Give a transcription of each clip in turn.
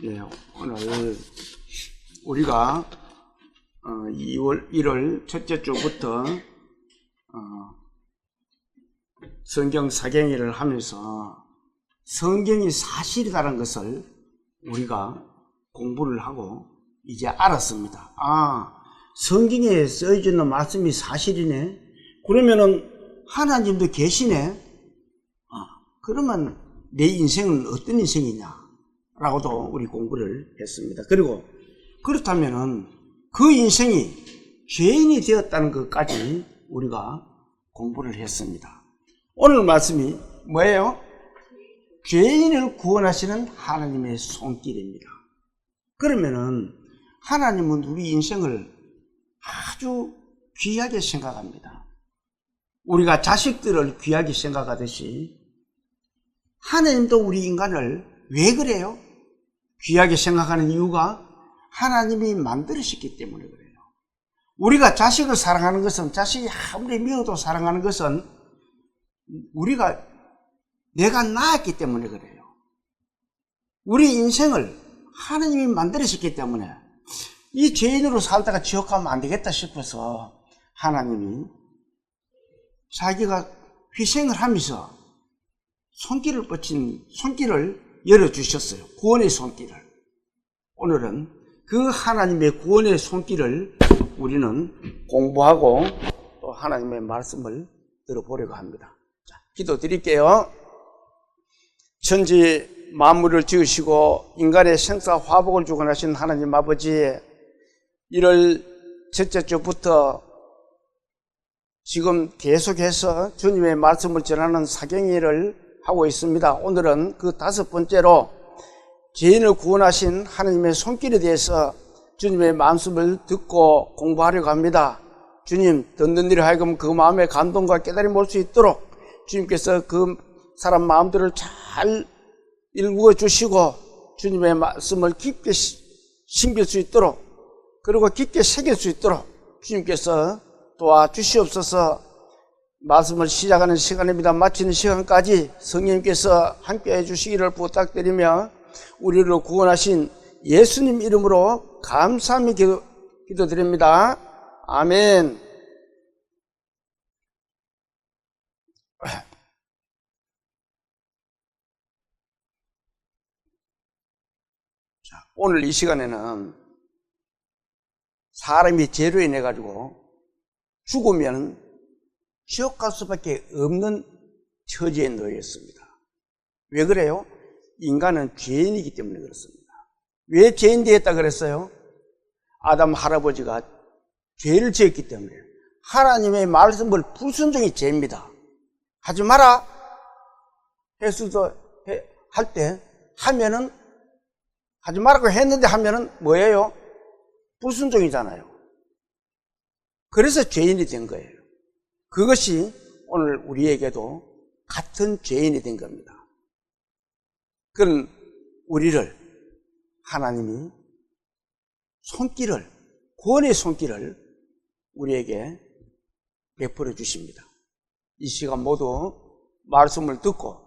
예, 오늘 우리가 1월 첫째 주부터 성경 사경회를 하면서 성경이 사실이라는 것을 우리가 공부를 하고 이제 알았습니다. 성경에 써있는 말씀이 사실이네. 그러면은 하나님도 계시네. 그러면 내 인생은 어떤 인생이냐? 라고도 우리 공부를 했습니다. 그리고 그렇다면은 그 인생이 죄인이 되었다는 것까지 우리가 공부를 했습니다. 오늘 말씀이 뭐예요? 죄인을 구원하시는 하나님의 손길입니다. 그러면은 하나님은 우리 인생을 아주 귀하게 생각합니다. 우리가 자식들을 귀하게 생각하듯이 하나님도 우리 인간을 왜 그래요? 귀하게 생각하는 이유가 하나님이 만들으셨기 때문에 그래요. 우리가 자식을 사랑하는 것은, 자식이 아무리 미워도 사랑하는 것은 내가 낳았기 때문에 그래요. 우리 인생을 하나님이 만들으셨기 때문에 이 죄인으로 살다가 지옥 가면 안 되겠다 싶어서 하나님이 자기가 희생을 하면서 손길을 뻗친 손길을 열어주셨어요. 구원의 손길을. 오늘은 그 하나님의 구원의 손길을 우리는 공부하고 또 하나님의 말씀을 들어보려고 합니다. 자, 기도 드릴게요. 천지 만물을 지으시고 인간의 생사 화복을 주관하신 하나님 아버지, 1월 첫째 주부터 지금 계속해서 주님의 말씀을 전하는 사경회를 하고 있습니다. 오늘은 그 5번째로 죄인을 구원하신 하나님의 손길에 대해서 주님의 말씀을 듣고 공부하려고 합니다. 주님, 듣는 이를 하여금 그 마음의 감동과 깨달음이 올 수 있도록 주님께서 그 사람 마음들을 잘 일구어 주시고 주님의 말씀을 깊게 심길 수 있도록, 그리고 깊게 새길 수 있도록 주님께서 도와주시옵소서. 말씀을 시작하는 시간입니다. 마치는 시간까지 성령님께서 함께해 주시기를 부탁드리며 우리를 구원하신 예수님 이름으로 감사하며 기도드립니다. 아멘. 자, 오늘 이 시간에는 사람이 죄로 인해 가지고 죽으면 지옥 갈 수밖에 없는 처지에 놓여 있습니다. 왜 그래요? 인간은 죄인이기 때문에 그렇습니다. 왜 죄인 되었다 그랬어요? 아담 할아버지가 죄를 지었기 때문에. 하나님의 말씀을 불순종이 죄입니다. 하지 마라 했어도 할 때 하면은, 하지 말라고 했는데 하면은 뭐예요? 불순종이잖아요. 그래서 죄인이 된 거예요. 그것이 오늘 우리에게도 같은 죄인이 된 겁니다. 그런 우리를 하나님이 손길을, 구원의 손길을 우리에게 베풀어 주십니다. 이 시간 모두 말씀을 듣고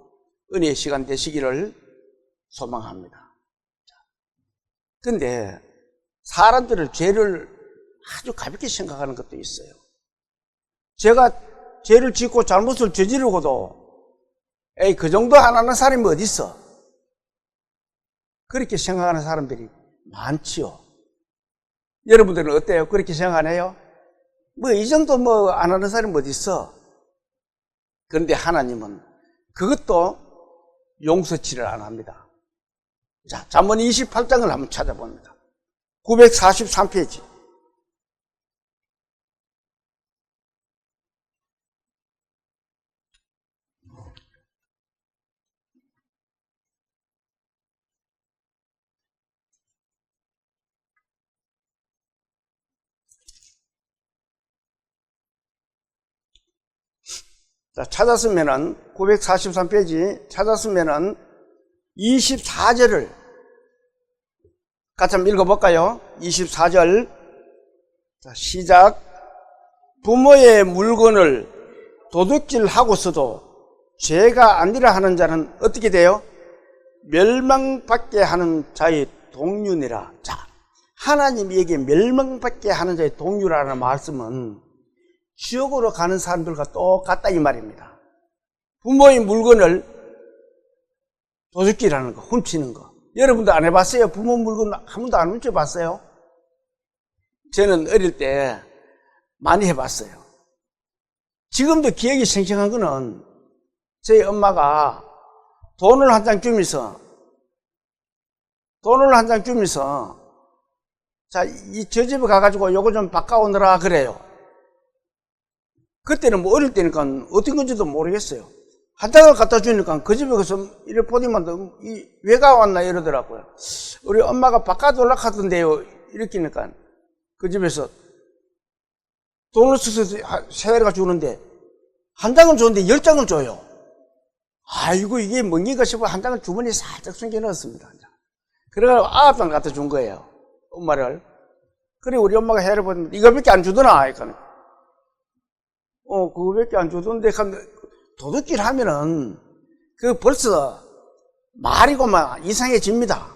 은혜의 시간 되시기를 소망합니다. 근데 사람들은 죄를 아주 가볍게 생각하는 것도 있어요. 제가 죄를 짓고 잘못을 저지르고도 그 정도 안 하는 사람이 어디 있어? 그렇게 생각하는 사람들이 많지요. 여러분들은 어때요? 그렇게 생각 안 해요? 이 정도 안 하는 사람이 어디 있어? 그런데 하나님은 그것도 용서치를 안 합니다. 자, 잠언 28장을 한번 찾아봅니다. 943페이지. 자, 찾았으면은 943페이지 찾았으면은 24절을 같이 한번 읽어볼까요? 24절. 자, 시작. 부모의 물건을 도둑질하고서도 죄가 아니라 하는 자는 어떻게 돼요? 멸망받게 하는 자의 동륜이라. 자, 하나님에게 멸망받게 하는 자의 동류라는 말씀은 지옥으로 가는 사람들과 똑같다 이 말입니다. 부모의 물건을 도둑질하는 거, 훔치는 거. 여러분도 안 해봤어요? 부모 물건 한 번도 안 훔쳐봤어요? 저는 어릴 때 많이 해봤어요. 지금도 기억이 생생한 거는 저희 엄마가 돈을 한 장 주면서 자, 저 집에 가가지고 요거 좀 바꿔오느라 그래요. 그때는 뭐 어릴 때니까 어떤 건지도 모르겠어요. 한 장을 갖다 주니까 그 집에 가서 이래 보니만 왜 가왔나 이러더라고요. 우리 엄마가 바꿔달라 하던데요. 이렇게니까 그 집에서 돈을 써서 세배가 주는데 한 장을 줬는데 10장을 줘요. 아이고 이게 뭔가 싶어 한 장을 주머니에 살짝 숨겨 넣었습니다. 그래가지고 9장 갖다 준 거예요. 엄마를. 그래 우리 엄마가 해를 보는데 이거밖에 안 주더나. 그러니까 그거밖에 안 주던데 도둑질 하면은 그 벌써 말이고 막 이상해집니다.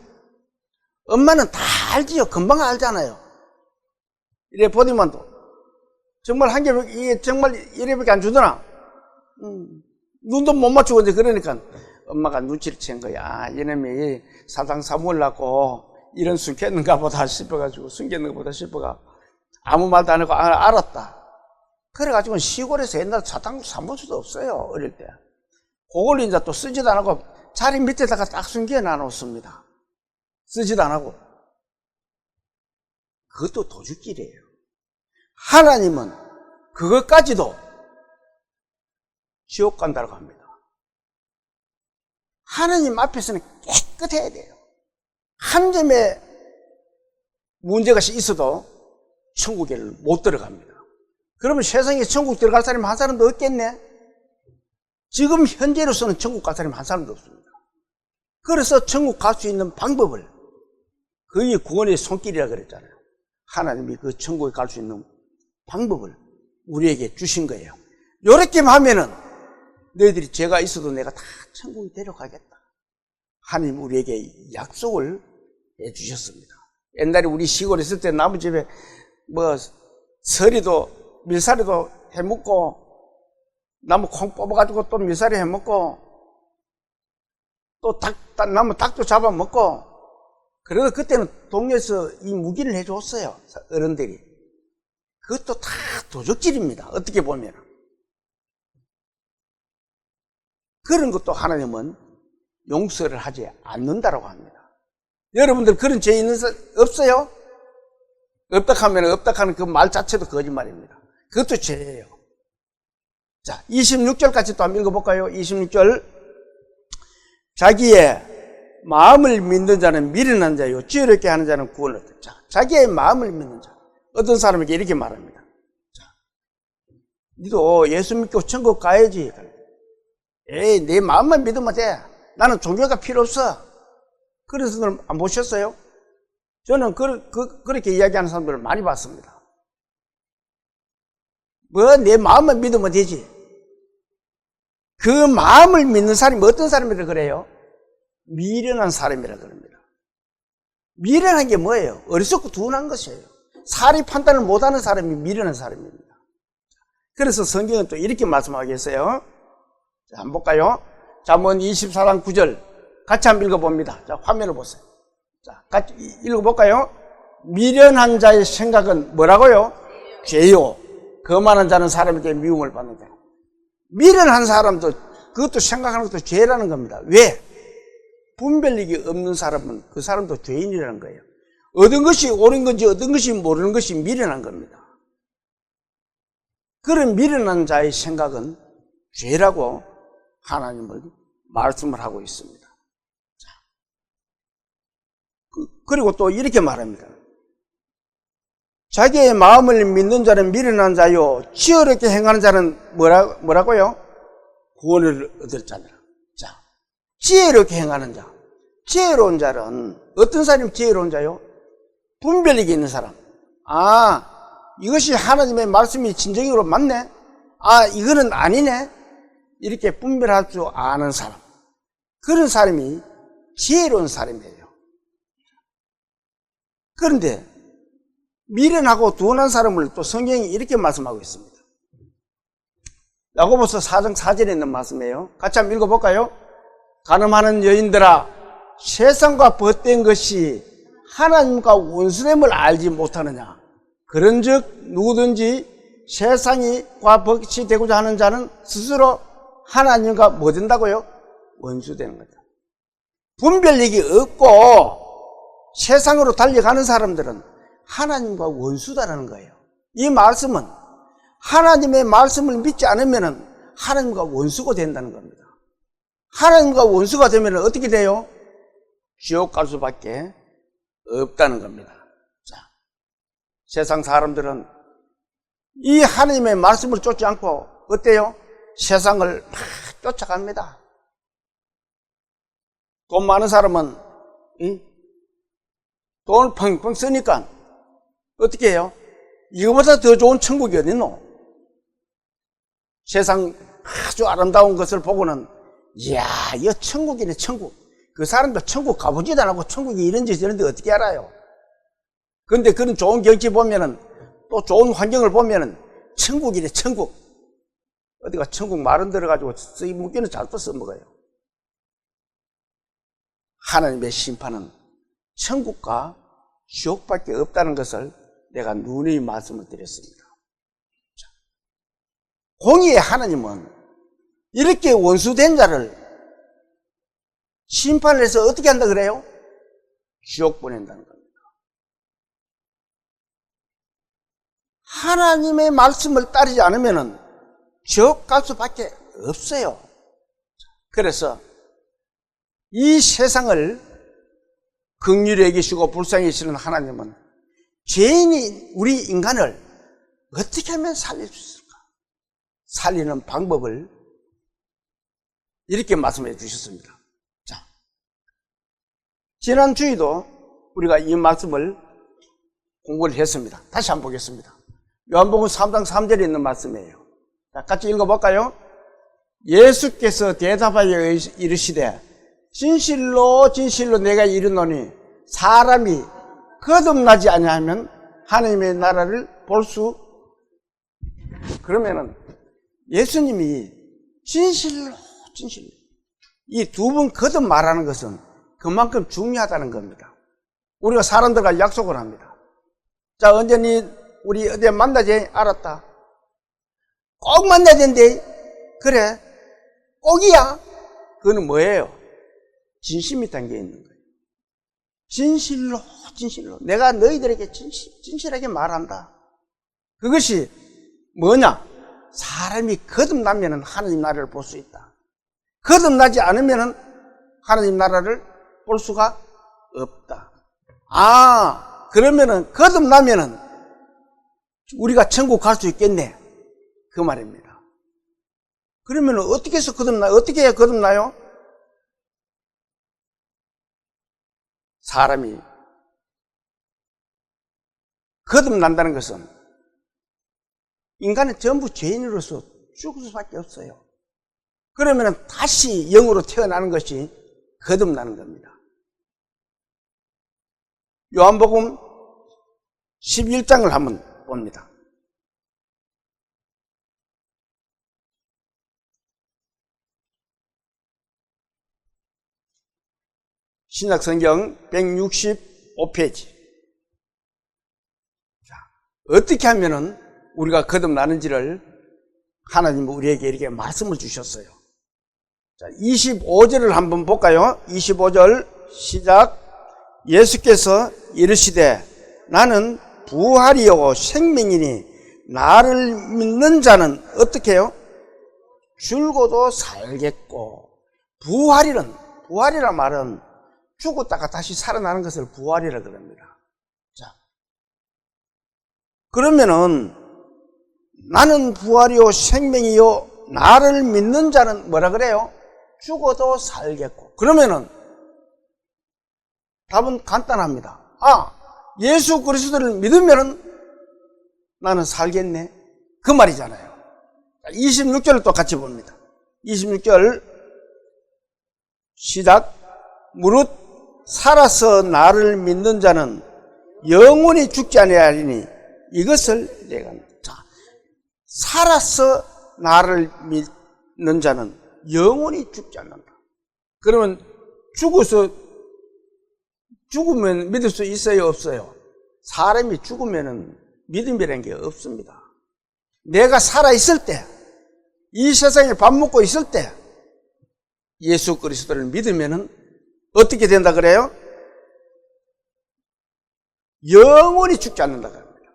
엄마는 다 알지요. 금방 알잖아요. 이래 보니만도 정말 한 개, 이게 정말 이래밖에 안 주더나. 눈도 못 맞추고 이제 그러니까 엄마가 눈치를 챈 거야. 아, 이놈이 사당 사모으려고 이런 숨겼는가 보다 싶어가지고 아무 말도 안 하고 알았다. 그래가지고 시골에서 옛날 사당 사모을 수도 없어요. 어릴 때. 그걸 이제 또 쓰지도 안 하고 자리 밑에다가 딱 숨겨 놔놓습니다. 쓰지도 안 하고. 그것도 도둑질이에요. 하나님은 그것까지도 지옥 간다고 합니다. 하나님 앞에서는 깨끗해야 돼요. 한 점의 문제가 있어도 천국에 못 들어갑니다. 그러면 세상에 천국 들어갈 사람이 한 사람도 없겠네? 지금 현재로서는 천국 갈 사람이 한 사람도 없습니다. 그래서 천국 갈 수 있는 방법을 그게 구원의 손길이라 그랬잖아요. 하나님이 그 천국에 갈 수 있는 방법을 우리에게 주신 거예요. 요렇게 하면은 너희들이 죄가 있어도 내가 다 천국에 데려가겠다. 하나님 우리에게 약속을 해주셨습니다. 옛날에 우리 시골에 있을 때 나무 집에 뭐 서리도 밀사리도 해먹고 나무 콩 뽑아가지고 또 밀사리 해먹고 또 나무 닭도 잡아먹고 그래도 그때는 동네에서 이 무기를 해줬어요. 어른들이. 그것도 다 도적질입니다. 어떻게 보면. 그런 것도 하나님은 용서를 하지 않는다고 합니다. 여러분들 그런 죄 있는 사람 없어요? 없다 하면 없다 하는 그 말 자체도 거짓말입니다. 그것도 죄예요. 자, 26절까지 또 한번 읽어볼까요? 26절. 자기의 마음을 믿는 자는 미련한 자요, 지혜롭게 하는 자는 구원을 얻다. 자, 자기의 마음을 믿는 자. 어떤 사람에게 이렇게 말합니다. 자, 니도 예수 믿고 천국 가야지. 에이, 내 마음만 믿으면 돼. 나는 종교가 필요 없어. 그래서 안 보셨어요? 저는 그렇게 이야기하는 사람들을 많이 봤습니다. 뭐, 내 마음만 믿으면 되지. 그 마음을 믿는 사람이 어떤 사람이라 그래요? 미련한 사람이라 그럽니다. 미련한 게 뭐예요? 어리석고 둔한 것이에요. 사리 판단을 못하는 사람이 미련한 사람입니다. 그래서 성경은 또 이렇게 말씀하겠어요. 자, 한번 볼까요? 잠언 24장 9절 같이 한번 읽어봅니다. 자, 화면을 보세요. 자, 같이 읽어볼까요? 미련한 자의 생각은 뭐라고요? 죄요. 거만한 자는 사람에게 미움을 받는다. 미련한 사람도 그것도 생각하는 것도 죄라는 겁니다. 왜? 분별력이 없는 사람은 그 사람도 죄인이라는 거예요. 어떤 것이 옳은 건지 어떤 것이 모르는 것이 미련한 겁니다. 그런 미련한 자의 생각은 죄라고 하나님은 말씀을 하고 있습니다. 자, 그리고 또 이렇게 말합니다. 자기의 마음을 믿는 자는 미련한 자요, 지혜롭게 행하는 자는 뭐라고요? 구원을 얻을 자니라. 자, 지혜롭게 행하는 자. 지혜로운 자는 어떤 사람이 지혜로운 자요? 분별력이 있는 사람. 아, 이것이 하나님의 말씀이 진정으로 맞네? 아, 이거는 아니네? 이렇게 분별할 줄 아는 사람. 그런 사람이 지혜로운 사람이에요. 그런데 미련하고 둔한 사람을 또 성경이 이렇게 말씀하고 있습니다. 야고보서 4장 4절에 있는 말씀이에요. 같이 한번 읽어볼까요? 간음하는 여인들아, 세상과 벗된 것이 하나님과 원수됨을 알지 못하느냐. 그런즉 누구든지 세상과 벗이 되고자 하는 자는 스스로 하나님과 뭐 된다고요? 원수되는 거다. 분별력이 없고 세상으로 달려가는 사람들은 하나님과 원수다라는 거예요. 이 말씀은 하나님의 말씀을 믿지 않으면 하나님과 원수가 된다는 겁니다. 하나님과 원수가 되면 어떻게 돼요? 지옥 갈 수밖에 없다는 겁니다. 자, 세상 사람들은 이 하나님의 말씀을 쫓지 않고 어때요? 세상을 막 쫓아갑니다. 돈 많은 사람은 돈을 펑펑 쓰니까 어떻게 해요? 이거보다 더 좋은 천국이 어딨노? 세상 아주 아름다운 것을 보고는 이야, 이거 천국이네, 천국. 그 사람도 천국 가보지도 않고 천국이 이런지 저런지 어떻게 알아요? 그런데 그런 좋은 경치 보면은 또 좋은 환경을 보면은 천국이래, 천국. 어디가 천국 말은 들어가지고 이 묵기는 잘 또 써먹어요. 하나님의 심판은 천국과 지옥밖에 없다는 것을 내가 누누이 말씀을 드렸습니다. 공의의 하나님은 이렇게 원수된 자를 심판을 해서 어떻게 한다 그래요? 지옥 보낸다는 겁니다. 하나님의 말씀을 따르지 않으면 지옥 갈 수밖에 없어요. 그래서 이 세상을 긍휼히 여기시고 불쌍히 여기시는 하나님은 죄인이 우리 인간을 어떻게 하면 살릴 수 있을까? 살리는 방법을 이렇게 말씀해 주셨습니다. 자, 지난 주에도 우리가 이 말씀을 공부를 했습니다. 다시 한번 보겠습니다. 요한복음 3장 3절에 있는 말씀이에요. 자, 같이 읽어볼까요? 예수께서 대답하여 이르시되 진실로 진실로 내가 이르노니 사람이 거듭나지 아니하면 하나님의 나라를 볼 수. 그러면은 예수님이 진실로 진실로 이 두 번 거듭 말하는 것은 그만큼 중요하다는 겁니다. 우리가 사람들과 약속을 합니다. 자, 언제니 우리 어디 만나지? 알았다. 꼭 만나야 된대. 그래, 꼭이야. 그거는 뭐예요? 진심이 담겨 있는 거예요. 진실로 진실로 내가 너희들에게 진실하게 말한다. 그것이 뭐냐? 사람이 거듭나면 하나님 나라를 볼 수 있다. 거듭나지 않으면 하나님 나라를 볼 수가 없다. 아, 그러면은 거듭나면은 우리가 천국 갈 수 있겠네, 그 말입니다. 그러면은 어떻게 해서 거듭나요? 어떻게 해야 거듭나요? 사람이 거듭난다는 것은 인간은 전부 죄인으로서 죽을 수밖에 없어요. 그러면 다시 영으로 태어나는 것이 거듭나는 겁니다. 요한복음 11장을 한번 봅니다. 신약성경 165페이지. 자, 어떻게 하면은 우리가 거듭나는지를 하나님은 우리에게 이렇게 말씀을 주셨어요. 자, 25절을 한번 볼까요? 25절 시작. 예수께서 이르시되 나는 부활이요 생명이니 나를 믿는 자는 어떻게 해요? 죽어도 살겠고. 부활이란 말은 죽었다가 다시 살아나는 것을 부활이라 그럽니다. 자, 그러면은 나는 부활이요 생명이요 나를 믿는 자는 뭐라 그래요? 죽어도 살겠고. 그러면은 답은 간단합니다. 아, 예수 그리스도를 믿으면은 나는 살겠네, 그 말이잖아요. 26절을 또 같이 봅니다. 26절 시작. 무릇 살아서 나를 믿는 자는 영원히 죽지 아니하리니 이것을 내가 자, 살아서 나를 믿는 자는 영원히 죽지 않는다. 그러면 죽으면 믿을 수 있어요, 없어요? 사람이 죽으면은 믿음이라는 게 없습니다. 내가 살아있을 때, 이 세상에 밥 먹고 있을 때 예수 그리스도를 믿으면은 어떻게 된다 그래요? 영원히 죽지 않는다 그럽니다.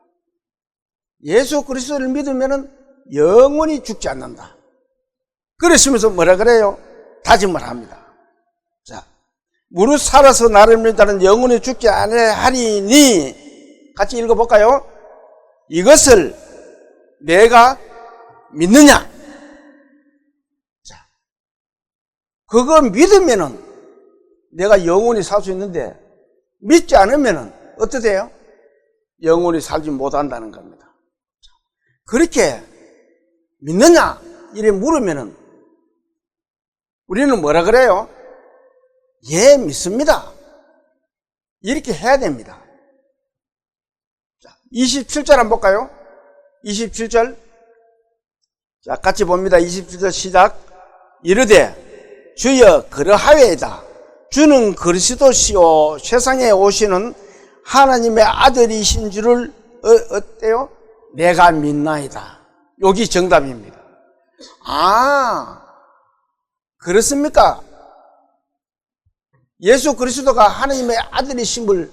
예수 그리스도를 믿으면은 영원히 죽지 않는다. 그러시면서 뭐라 그래요? 다짐을 합니다. 자, 무릇 살아서 나를 믿다는 영원히 죽지 아니하리니 같이 읽어볼까요? 이것을 내가 믿느냐? 자, 그거 믿으면은 내가 영원히 살 수 있는데 믿지 않으면은 어떠세요? 영원히 살지 못한다는 겁니다. 자, 그렇게 믿느냐? 이래 물으면은 우리는 뭐라 그래요? 예, 믿습니다. 이렇게 해야 됩니다. 자, 27절 한번 볼까요? 27절. 자, 같이 봅니다. 27절 시작. 이르되 주여 그러하외이다. 주는 그리스도시요 세상에 오시는 하나님의 아들이신 줄을 어때요? 내가 믿나이다. 여기 정답입니다. 아, 그렇습니까? 예수 그리스도가 하나님의 아들이심을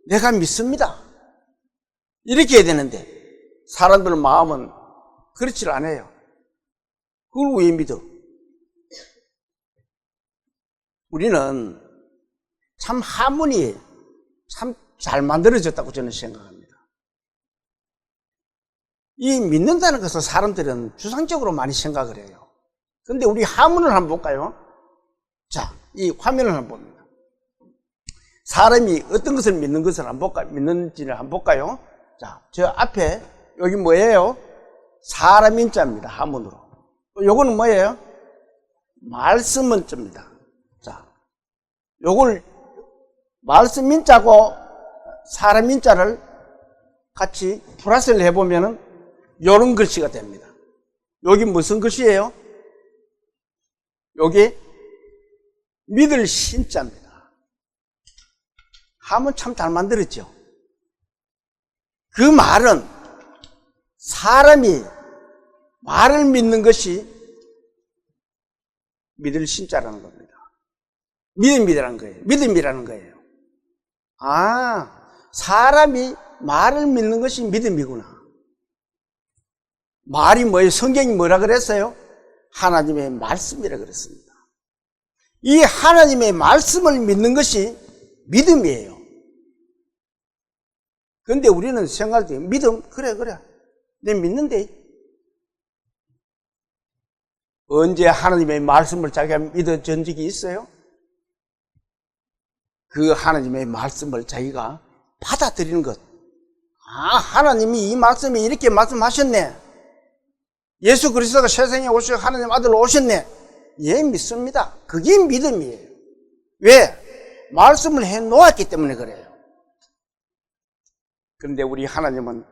내가 믿습니다. 이렇게 해야 되는데 사람들 마음은 그렇지 않아요. 그걸 왜 믿어? 우리는 참 하문이 참 잘 만들어졌다고 저는 생각합니다. 이 믿는다는 것을 사람들은 주상적으로 많이 생각을 해요. 그런데 우리 하문을 한번 볼까요? 자, 이 화면을 한번 봅니다. 사람이 어떤 것을 믿는 것을 한번 볼까요? 믿는지를 한번 볼까요? 자, 저 앞에 여기 뭐예요? 사람 인자입니다. 하문으로. 요거는 뭐예요? 말씀 문자입니다. 자, 요걸 말씀 인자고 사람 인자를 같이 플러스를 해보면은 요런 글씨가 됩니다. 여기 무슨 글씨예요? 여기 믿을 신자입니다. 하면 참 잘 만들었죠. 그 말은 사람이 말을 믿는 것이 믿을 신자라는 겁니다. 믿음이라는 거예요. 믿음이라는 거예요. 아, 사람이 말을 믿는 것이 믿음이구나. 말이 뭐예요? 성경이 뭐라 그랬어요? 하나님의 말씀이라 그랬습니다. 이 하나님의 말씀을 믿는 것이 믿음이에요. 그런데 우리는 생각할 때 믿음? 그래 내 믿는데 언제 하나님의 말씀을 자기가 믿어준 적이 있어요? 그 하나님의 말씀을 자기가 받아들이는 것. 아, 하나님이 이 말씀에 이렇게 말씀하셨네. 예수 그리스도가 세상에 오셔서 하나님 아들로 오셨네. 예, 믿습니다. 그게 믿음이에요. 왜? 말씀을 해놓았기 때문에 그래요. 그런데 우리 하나님은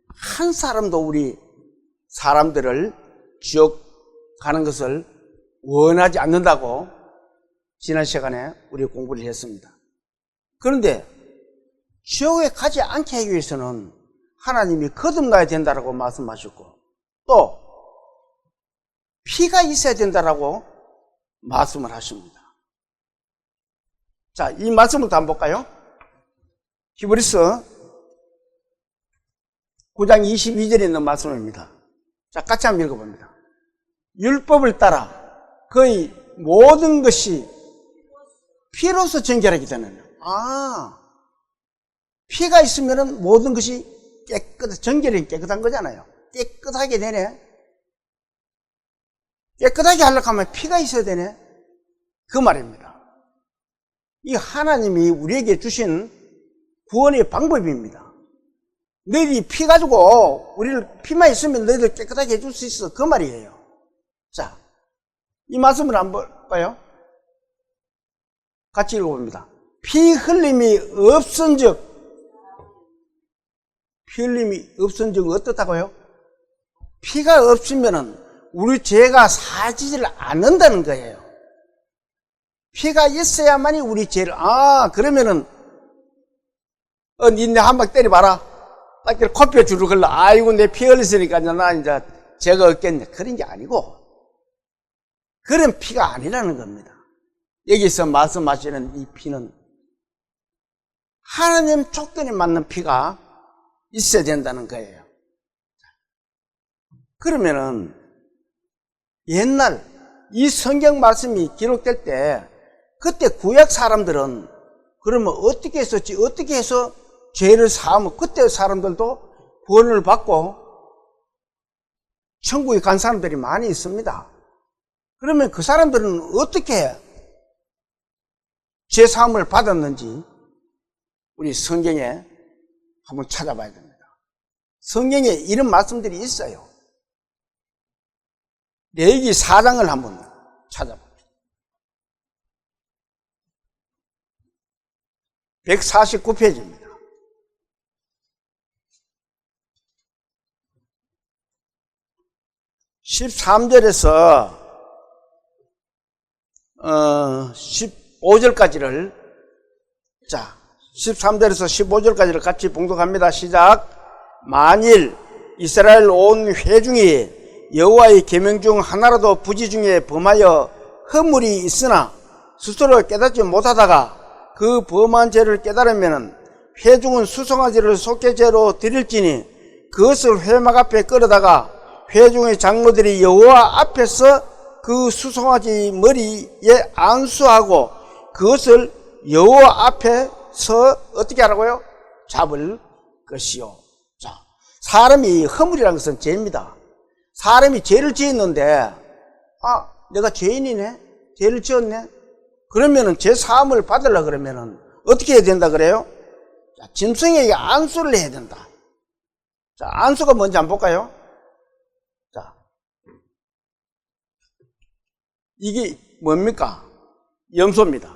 한 사람도 우리 사람들을 지옥 가는 것을 원하지 않는다고 지난 시간에 우리 공부를 했습니다. 그런데 지옥에 가지 않게 하기 위해서는 하나님이 거듭나야 된다고 말씀하셨고 또 피가 있어야 된다고 말씀을 하십니다. 자, 이 말씀을 또 한번 볼까요? 히브리서 9장 22절에 있는 말씀입니다. 자, 같이 한번 읽어봅니다. 율법을 따라 거의 모든 것이 피로서 정결하게 되는. 아, 피가 있으면 모든 것이 정결이 깨끗한 거잖아요. 깨끗하게 되네. 깨끗하게 하려고 하면 피가 있어야 되네. 그 말입니다. 이 하나님이 우리에게 주신 구원의 방법입니다. 너희들이 피 가지고 우리를 피만 있으면 너희들 깨끗하게 해줄 수 있어. 그 말이에요. 자, 이 말씀을 한번 볼까요? 같이 읽어봅니다. 피 흘림이 없은즉 피 흘림이 없은 적이 어떻다고요? 피가 없으면은 우리 죄가 사지를 않는다는 거예요. 피가 있어야만이 우리 죄를, 그러면은, 니네 한 방 때려봐라. 딱 코뼈 주로 걸러. 아이고, 내 피 흘렸으니까 나 이제 죄가 없겠네. 그런 게 아니고, 그런 피가 아니라는 겁니다. 여기서 말씀하시는 이 피는 하나님 조건에 맞는 피가 있어야 된다는 거예요. 그러면은 옛날 이 성경 말씀이 기록될 때 그때 구약 사람들은 그러면 어떻게 했었지? 어떻게 해서 죄를 사하면 그때 사람들도 구원을 받고 천국에 간 사람들이 많이 있습니다. 그러면 그 사람들은 어떻게 죄 사함을 받았는지 우리 성경에 한번 찾아봐야 됩니다. 성경에 이런 말씀들이 있어요. 레위기 4장을 한번 찾아봅시다. 149페이지입니다. (13절에서) 15절까지를 13절에서 15절까지를 같이 봉독합니다. 시작. 만일 이스라엘 온 회중이 여호와의 계명 중 하나라도 부지 중에 범하여 허물이 있으나 스스로 깨닫지 못하다가 그 범한 죄를 깨달으면 회중은 수송아지를 속죄제로 드릴지니 그것을 회막 앞에 끌어다가 회중의 장로들이 여호와 앞에서 그 수송아지 머리에 안수하고 그것을 여호와 앞에서 어떻게 하라고요? 잡을 것이요. 자, 사람이 허물이라는 것은 죄입니다. 사람이 죄를 지었는데 내가 죄인이네? 죄를 지었네? 그러면은 죄 사함을 받으려고 그러면은 어떻게 해야 된다 그래요? 자, 짐승에게 안수를 해야 된다. 자, 안수가 뭔지 한번 볼까요? 자, 이게 뭡니까? 염소입니다.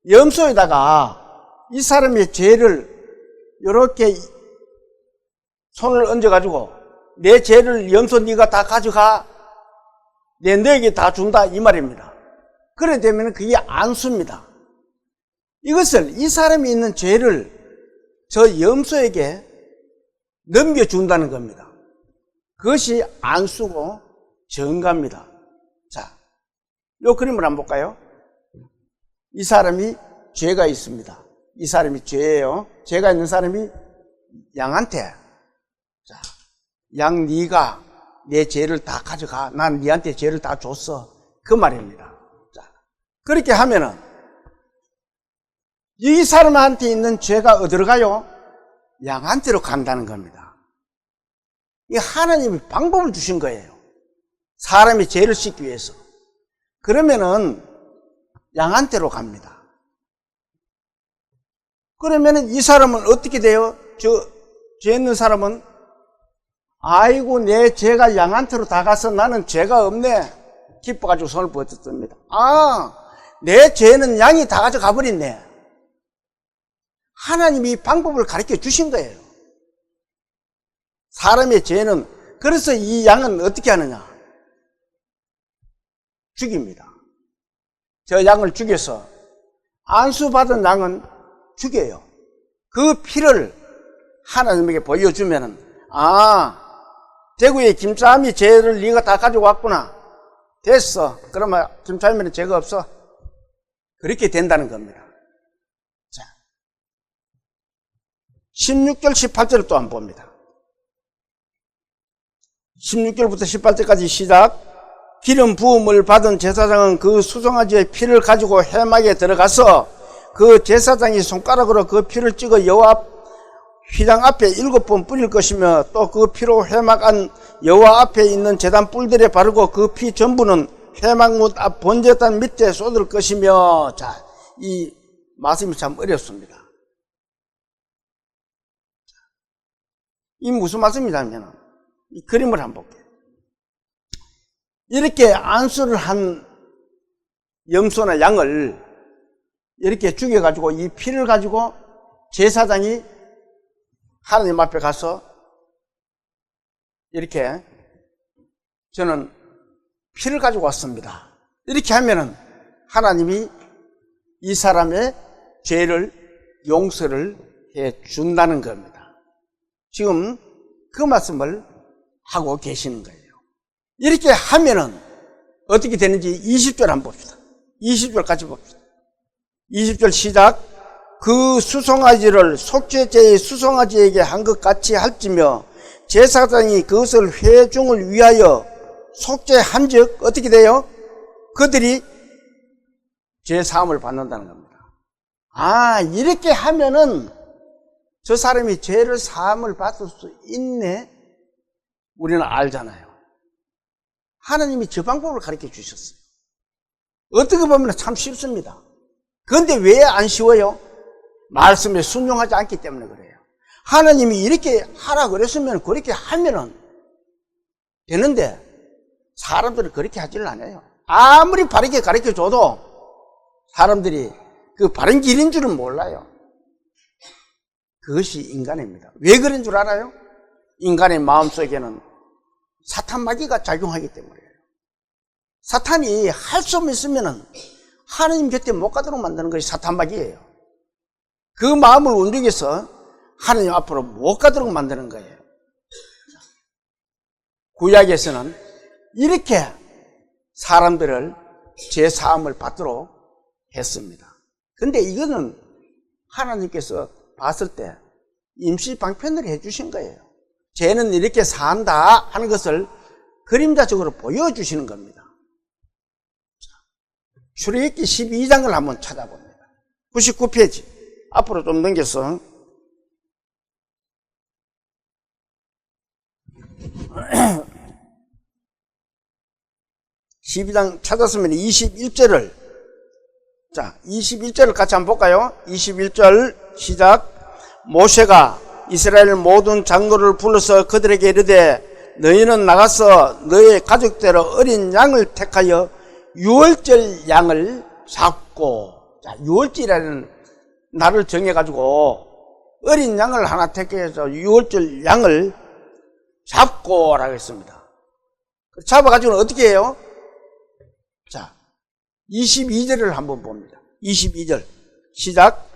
염소에다가 이 사람의 죄를 이렇게 손을 얹어가지고 내 죄를 염소 네가 다 가져가, 너에게 다 준다 이 말입니다. 그래 되면 그게 안수입니다. 이것을 이 사람이 있는 죄를 저 염소에게 넘겨준다는 겁니다. 그것이 안수고 정가입니다. 자, 요 그림을 한번 볼까요? 이 사람이 죄가 있습니다. 이 사람이 죄예요. 죄가 있는 사람이 양한테, 자, 양 네가 내 죄를 다 가져가. 난 네한테 죄를 다 줬어. 그 말입니다. 자, 그렇게 하면은 이 사람한테 있는 죄가 어디로 가요? 양한테로 간다는 겁니다. 이 하나님이 방법을 주신 거예요. 사람이 죄를 씻기 위해서. 그러면은 양한테로 갑니다. 그러면은 이 사람은 어떻게 돼요? 죄 있는 사람은 아이고 내 죄가 양한테로 다 가서 나는 죄가 없네 기뻐가지고 손을 뻗었습니다. 내 죄는 양이 다 가져가 버렸네. 하나님이 방법을 가르쳐 주신 거예요. 사람의 죄는, 그래서 이 양은 어떻게 하느냐? 죽입니다. 저 양을 죽여서 안수받은 양은 죽여요. 그 피를 하나님에게 보여주면은 대구의 김참이 죄를 네가 다 가지고 왔구나. 됐어. 그러면 김참이는 죄가 없어. 그렇게 된다는 겁니다. 자, 16절 18절을 또 한번 봅니다. 16절부터 18절까지 시작. 기름 부음을 받은 제사장은 그 수송아지의 피를 가지고 회막에 들어가서 그 제사장이 손가락으로 그 피를 찍어 여호와 휘장 앞에 7번 뿌릴 것이며 또 그 피로 회막 안 여호와 앞에 있는 제단 뿔들에 바르고 그 피 전부는 회막문 앞 번제단 밑에 쏟을 것이며. 자, 이 말씀이 참 어렵습니다. 이 무슨 말씀이냐면 이 그림을 한번 볼게요. 이렇게 안수를 한 염소나 양을 이렇게 죽여가지고 이 피를 가지고 제사장이 하나님 앞에 가서 이렇게 저는 피를 가지고 왔습니다. 이렇게 하면은 하나님이 이 사람의 죄를 용서를 해 준다는 겁니다. 지금 그 말씀을 하고 계시는 거예요. 이렇게 하면은 어떻게 되는지 20절 한번 봅시다. 20절 같이 봅시다. 20절 시작. 그 수송아지를 속죄제의 수송아지에게 한 것 같이 할지며 제사장이 그것을 회중을 위하여 속죄한 즉 어떻게 돼요? 그들이 죄사함을 받는다는 겁니다. 아, 이렇게 하면은 저 사람이 죄를 사함을 받을 수 있네? 우리는 알잖아요. 하나님이 저 방법을 가르쳐 주셨어요. 어떻게 보면 참 쉽습니다. 그런데 왜 안 쉬워요? 말씀에 순종하지 않기 때문에 그래요. 하나님이 이렇게 하라 그랬으면 그렇게 하면은 되는데 사람들은 그렇게 하지를 않아요. 아무리 바르게 가르쳐 줘도 사람들이 그 바른 길인 줄은 몰라요. 그것이 인간입니다. 왜 그런 줄 알아요? 인간의 마음속에는 사탄 마귀가 작용하기 때문이에요. 사탄이 할 수 있으면은 하나님 곁에 못 가도록 만드는 것이 사탄 마귀예요. 그 마음을 움직여서 하나님 앞으로 못 가도록 만드는 거예요. 구약에서는 이렇게 사람들을 죄사함을 받도록 했습니다. 근데 이거는 하나님께서 봤을 때 임시 방편을 해주신 거예요. 죄는 이렇게 산다 하는 것을 그림자적으로 보여주시는 겁니다. 출애굽기 12장을 한번 찾아봅니다. 99페이지 앞으로 좀 넘겨서 12장 찾았으면 21절을 21절을 같이 한번 볼까요? 21절 시작. 모세가 이스라엘 모든 장로를 불러서 그들에게 이르되 너희는 나가서 너희 가족대로 어린 양을 택하여 유월절 양을 잡고, 유월절이라는 날을 정해가지고 어린 양을 하나 택해서 유월절 양을 잡고 라고 했습니다. 잡아가지고는 어떻게 해요? 22절을 한번 봅니다. 22절 시작.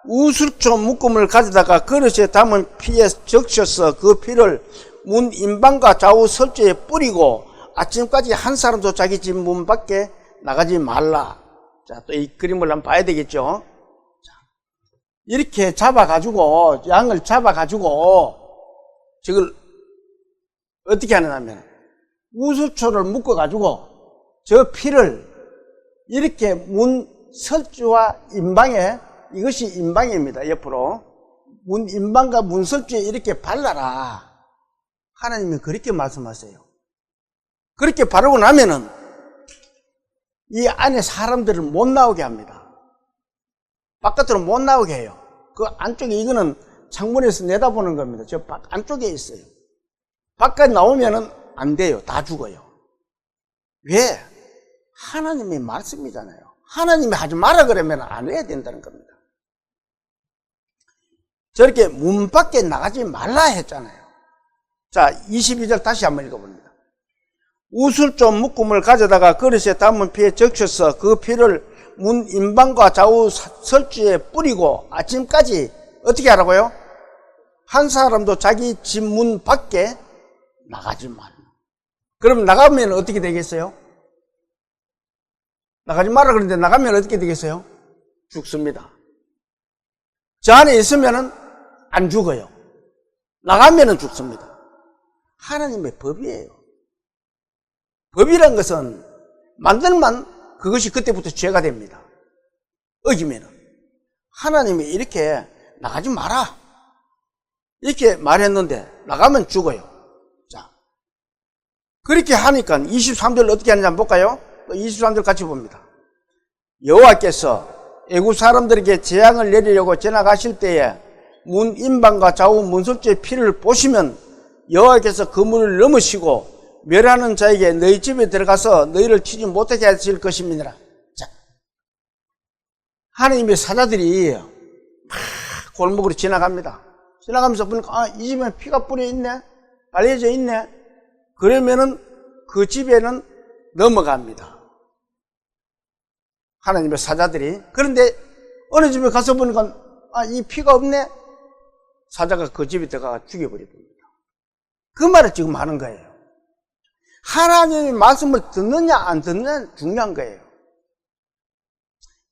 우슬초 묶음을 가져다가 그릇에 담은 피에 적셔서 그 피를 문 인방과 좌우 설주에 뿌리고 아침까지 한 사람도 자기 집 문 밖에 나가지 말라. 자, 또 이 그림을 한번 봐야 되겠죠. 자, 이렇게 잡아가지고 양을 잡아가지고 저걸 어떻게 하느냐면 우슬초를 묶어가지고 저 피를 이렇게 문 설주와 인방에, 이것이 인방입니다. 옆으로 문 인방과 문 설주에 이렇게 발라라. 하나님이 그렇게 말씀하세요. 그렇게 바르고 나면은 이 안에 사람들을 못 나오게 합니다. 바깥으로 못 나오게 해요. 그 안쪽에 이거는 창문에서 내다보는 겁니다. 저 안쪽에 있어요. 바깥 나오면은 안 돼요. 다 죽어요. 왜? 하나님의 말씀이잖아요. 하나님이 하지 마라 그러면 안 해야 된다는 겁니다. 저렇게 문 밖에 나가지 말라 했잖아요. 자, 22절 다시 한번 읽어봅니다. 우슬조 묶음을 가져다가 그릇에 담은 피에 적셔서 그 피를 문 인방과 좌우 설주에 뿌리고 아침까지 어떻게 하라고요? 한 사람도 자기 집 문 밖에 나가지 말라. 그럼 나가면 어떻게 되겠어요? 나가지 마라 그러는데 나가면 어떻게 되겠어요? 죽습니다. 저 안에 있으면은 안 죽어요. 나가면은 죽습니다. 하나님의 법이에요. 법이란 것은 만들만 그것이 그때부터 죄가 됩니다. 어기면은. 하나님이 이렇게 나가지 마라. 이렇게 말했는데 나가면 죽어요. 자, 그렇게 하니까 23절 어떻게 하는지 한번 볼까요? 23절 같이 봅니다. 여호와께서 애굽 사람들에게 재앙을 내리려고 지나가실 때에 문 인방과 좌우 문설주의 피를 보시면 여호와께서 그 문을 넘으시고 멸하는 자에게 너희 집에 들어가서 너희를 치지 못하게 하실 것입니다. 자, 하나님의 사자들이 막 골목으로 지나갑니다. 지나가면서 보니까 이 집에 피가 뿌려 있네, 발려져 있네. 그러면은 그 집에는 넘어갑니다. 하나님의 사자들이. 그런데 어느 집에 가서 보니까 이 피가 없네. 사자가 그 집에 들어가 죽여버립니다. 그 말을 지금 하는 거예요. 하나님의 말씀을 듣느냐 안 듣느냐 중요한 거예요.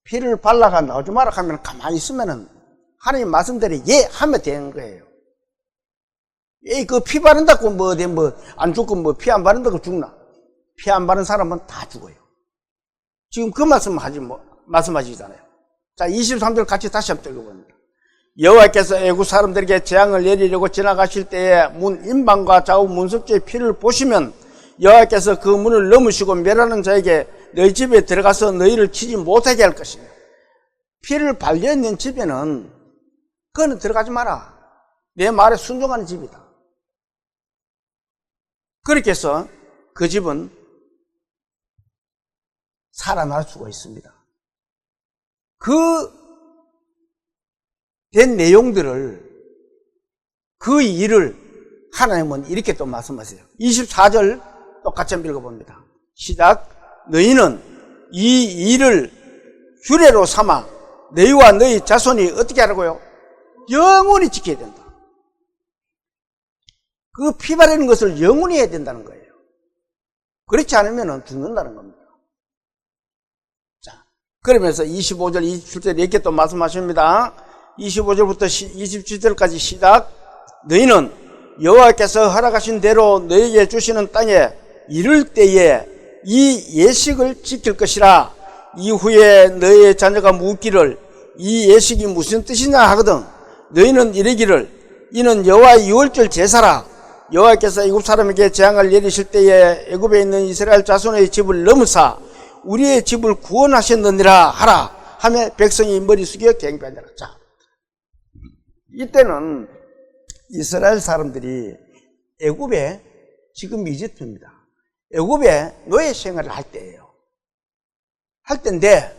피를 발라가 나오지 마라 하면 가만히 있으면은 하나님 말씀대로 예 하면 되는 거예요. 그 피 바른다고 안 죽고 피 안 바른다고 죽나? 피 안 바른 사람은 다 죽어요. 지금 그 말씀하시잖아요. 자, 23절 같이 다시 한번 읽어봅니다. 여호와께서 애굽 사람들에게 재앙을 내리려고 지나가실 때에 문 임방과 좌우 문석지의 피를 보시면 여호와께서 그 문을 넘으시고 멸하는 자에게 너희 집에 들어가서 너희를 치지 못하게 할 것이며, 피를 발려있는 집에는 그거는 들어가지 마라. 내 말에 순종하는 집이다. 그렇게 해서 그 집은 살아날 수가 있습니다. 된 내용들을, 그 일을 하나님은 이렇게 또 말씀하세요. 24절 똑같이 한번 읽어봅니다. 시작. 너희는 이 일을 규례로 삼아 너희와 너희 자손이 어떻게 하라고요? 영원히 지켜야 된다. 그 피 바르는 것을 영원히 해야 된다는 거예요. 그렇지 않으면 죽는다는 겁니다. 자, 그러면서 25절, 27절 이렇게 또 말씀하십니다. 25절부터 27절까지 시작. 너희는 여호와께서 허락하신 대로 너희에게 주시는 땅에 이를 때에 이 예식을 지킬 것이라. 이후에 너희의 자녀가 묻기를 이 예식이 무슨 뜻이냐 하거든 너희는 이르기를 이는 여호와의 유월절 제사라. 여호와께서 애굽 사람에게 재앙을 내리실 때에 애굽에 있는 이스라엘 자손의 집을 넘으사 우리의 집을 구원하셨느니라 하라 하며 백성이 머리 숙여 경배하니라. 자, 이때는 이스라엘 사람들이 애굽에, 지금 이집트입니다, 애굽에 노예 생활을 할 때예요. 할 때인데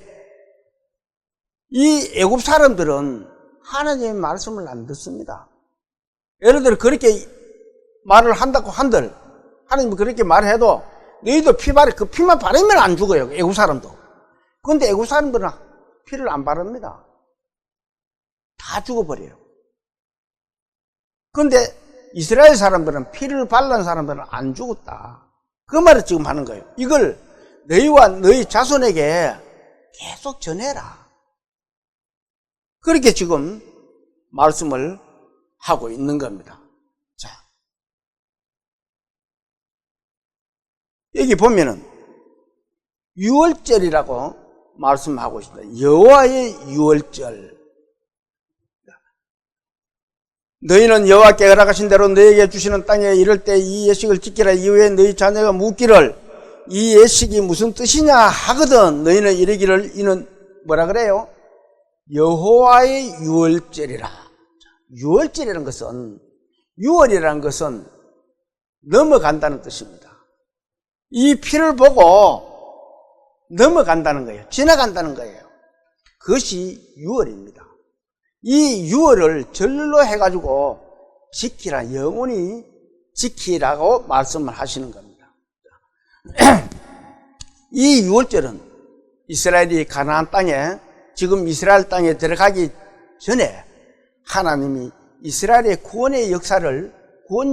이 애굽 사람들은 하나님의 말씀을 안 듣습니다. 예를 들어 그렇게 말을 한다고 한들, 하나님이 그렇게 말해도 너희도 그 피만 바르면 안 죽어요, 애굽 사람도. 그런데 애굽 사람들은 피를 안 바릅니다. 다 죽어버려요. 그런데 이스라엘 사람들은 피를 바른 사람들은 안 죽었다. 그 말을 지금 하는 거예요. 이걸 너희와 너희 자손에게 계속 전해라. 그렇게 지금 말씀을 하고 있는 겁니다. 자, 여기 보면은 유월절이라고 말씀하고 있습니다. 여호와의 유월절. 너희는 여호와께 허락하신 대로 너희에게 주시는 땅에 이를 때 이 예식을 지키라. 이후에 너희 자녀가 묻기를 이 예식이 무슨 뜻이냐 하거든 너희는 이르기를 이는 뭐라 그래요? 여호와의 유월절이라. 유월절이라는 것은, 유월이라는 것은 넘어간다는 뜻입니다. 이 피를 보고 넘어간다는 거예요. 지나간다는 거예요. 그것이 유월입니다. 이 유월을 절로 해가지고 지키라, 영원히 지키라고 말씀을 하시는 겁니다. 이 유월절은 이스라엘이 가나안 땅에, 지금 이스라엘 땅에 들어가기 전에 하나님이 이스라엘의 구원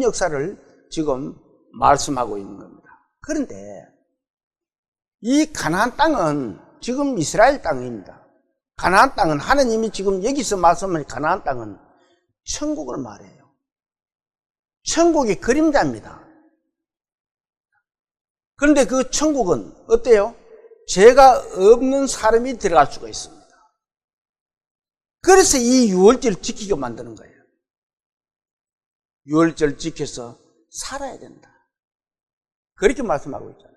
역사를 지금 말씀하고 있는 겁니다. 그런데 이 가나안 땅은 지금 이스라엘 땅입니다. 가나안 땅은 하나님이 지금 여기서 말씀하는 가나안 땅은 천국을 말해요. 천국이 그림자입니다. 그런데 그 천국은 어때요? 죄가 없는 사람이 들어갈 수가 있습니다. 그래서 이 유월절을 지키게 만드는 거예요. 유월절 지켜서 살아야 된다. 그렇게 말씀하고 있잖아요.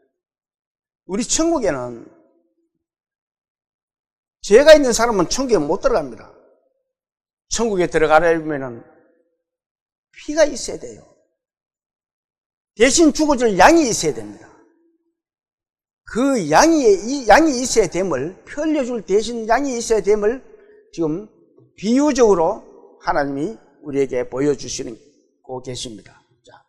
우리 천국에는 죄가 있는 사람은 천국에 못 들어갑니다. 천국에 들어가려면 피가 있어야 돼요. 대신 죽어줄 양이 있어야 됩니다. 그 양이 있어야 됨을, 피 흘려줄 대신 양이 있어야 됨을 지금 비유적으로 하나님이 우리에게 보여주시고 계십니다. 자,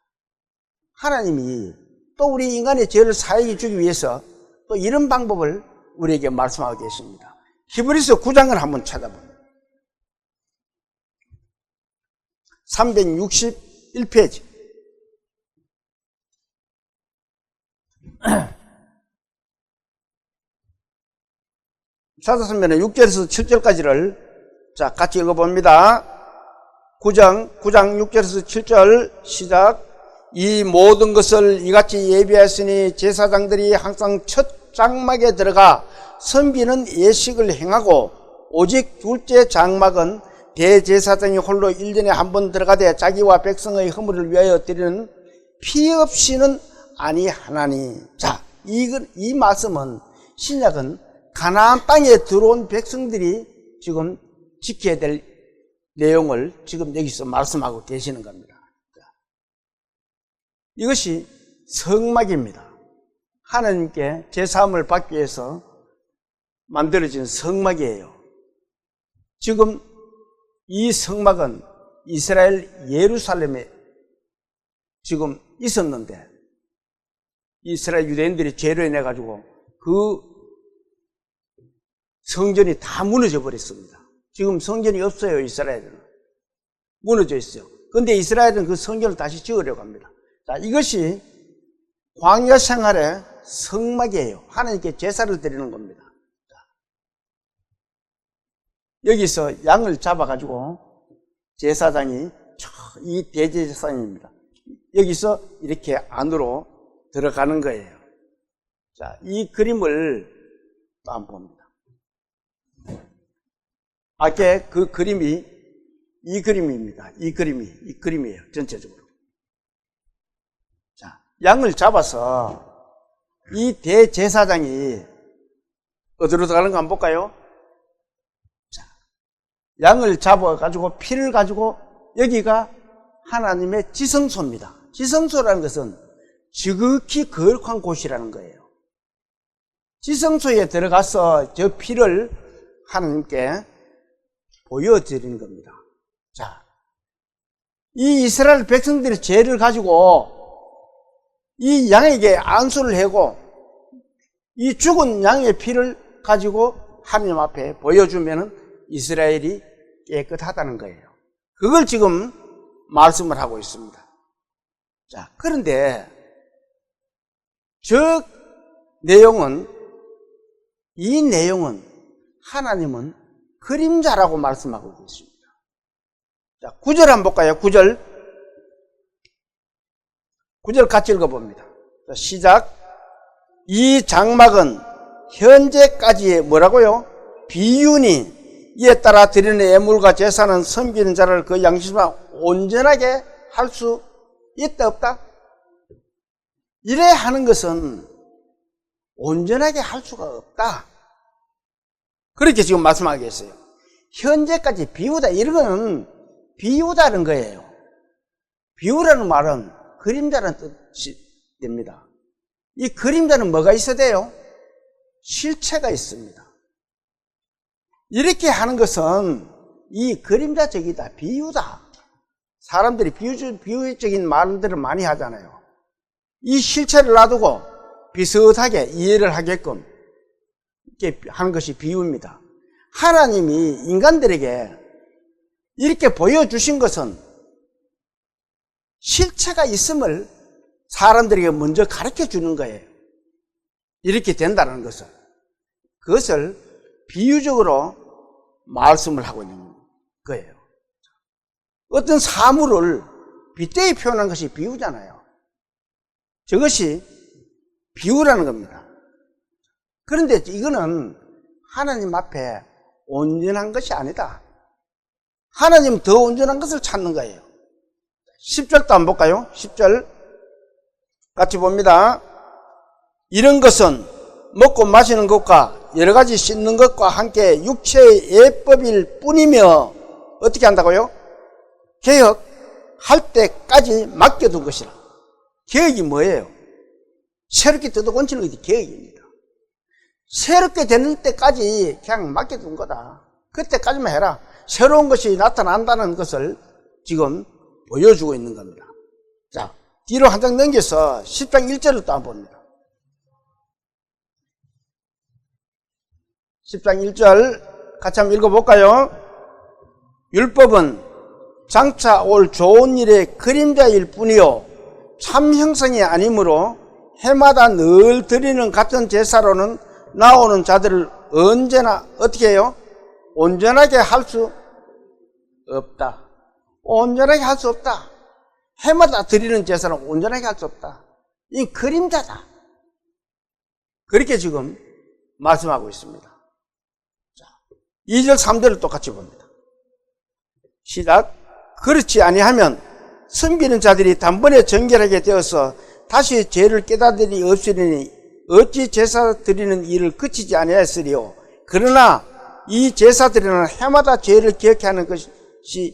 하나님이 또 우리 인간의 죄를 사하게 주기 위해서 또 이런 방법을 우리에게 말씀하고 계십니다. 히브리서 9장을 한번 찾아봅니다. 361페이지. 찾았으면 6절에서 7절까지를 자 같이 읽어봅니다. 9장 6절에서 7절 시작. 이 모든 것을 이같이 예비하였으니 제사장들이 항상 첫 장막에 들어가 섬기는 예식을 행하고 오직 둘째 장막은 대제사장이 홀로 1년에 한 번 들어가되 자기와 백성의 허물을 위하여 드리는 피 없이는 아니하나니. 자, 이 말씀은 신약은 가나안 땅에 들어온 백성들이 지금 지켜야 될 내용을 지금 여기서 말씀하고 계시는 겁니다. 이것이 성막입니다. 하나님께 제사함을 받기 위해서 만들어진 성막이에요. 지금 이 성막은 이스라엘 예루살렘에 지금 있었는데 이스라엘 유대인들이 죄로 인해 가지고 그 성전이 다 무너져 버렸습니다. 지금 성전이 없어요. 이스라엘은 무너져 있어요. 그런데 이스라엘은 그 성전을 다시 지으려고 합니다. 자, 이것이 광야 생활의 성막이에요. 하나님께 제사를 드리는 겁니다. 자, 여기서 양을 잡아가지고 제사장이 이 대제사장입니다. 여기서 이렇게 안으로 들어가는 거예요. 자, 이 그림을 또 한번 봅니다. 아까 그 그림이 이 그림입니다. 이 그림이에요. 전체적으로. 자, 양을 잡아서 이 대제사장이 어디로 들어가는 거 한번 볼까요? 자, 양을 잡아가지고 피를 가지고 여기가 하나님의 지성소입니다. 지성소라는 것은 지극히 거룩한 곳이라는 거예요. 지성소에 들어가서 저 피를 하나님께 보여드리는 겁니다. 자, 이 이스라엘 백성들의 죄를 가지고 이 양에게 안수를 하고 이 죽은 양의 피를 가지고 하나님 앞에 보여주면 이스라엘이 깨끗하다는 거예요. 그걸 지금 말씀을 하고 있습니다. 자, 그런데 저 내용은 이 내용은 하나님은 그림자라고 말씀하고 계십니다. 자, 9절 한번 볼까요? 9절 같이 읽어봅니다. 자, 시작. 이 장막은 현재까지의 뭐라고요? 비유니 이에 따라 드리는 예물과 제사는 섬기는 자를 그 양심과 온전하게 할 수 있다 없다? 이래 하는 것은 온전하게 할 수가 없다. 그렇게 지금 말씀하고 계세요. 현재까지 비우다. 이런 거는 비우다는 거예요. 비우라는 말은 그림자라는 뜻이 됩니다. 이 그림자는 뭐가 있어야 돼요? 실체가 있습니다. 이렇게 하는 것은 이 그림자적이다. 비유다. 사람들이 비유적인 말들을 많이 하잖아요. 이 실체를 놔두고 비슷하게 이해를 하게끔 이렇게 하는 것이 비유입니다. 하나님이 인간들에게 이렇게 보여주신 것은 실체가 있음을 사람들에게 먼저 가르쳐 주는 거예요. 이렇게 된다는 것을. 그것을 비유적으로 말씀을 하고 있는 거예요. 어떤 사물을 빗대어 표현한 것이 비유잖아요. 저것이 비유라는 겁니다. 그런데 이거는 하나님 앞에 온전한 것이 아니다. 하나님 더 온전한 것을 찾는 거예요. 10절도 한번 볼까요? 10절 같이 봅니다. 이런 것은 먹고 마시는 것과 여러 가지 씻는 것과 함께 육체의 예법일 뿐이며 어떻게 한다고요? 개혁할 때까지 맡겨둔 것이라. 개혁이 뭐예요? 새롭게 뜯어 건치는 것이 개혁입니다. 새롭게 되는 때까지 그냥 맡겨둔 거다. 그때까지만 해라. 새로운 것이 나타난다는 것을 지금 보여주고 있는 겁니다. 자, 뒤로 한 장 넘겨서 10장 1절을 또 한번 봅니다. 10장 1절 같이 한번 읽어볼까요? 율법은 장차 올 좋은 일의 그림자일 뿐이요 참 형상이 아니므로 해마다 늘 드리는 같은 제사로는 나오는 자들을 언제나 어떻게 해요? 온전하게 할 수 없다. 온전하게 할 수 없다. 해마다 드리는 제사는 온전하게 할 수 없다. 이 그림자다. 그렇게 지금 말씀하고 있습니다. 자, 2절 3절을 똑같이 봅니다. 시작. 그렇지 아니하면 섬기는 자들이 단번에 정결하게 되어서 다시 죄를 깨닫으리 없으리니 어찌 제사 드리는 일을 그치지 아니하였으리요. 그러나 이 제사들은 해마다 죄를 기억해 하는 것이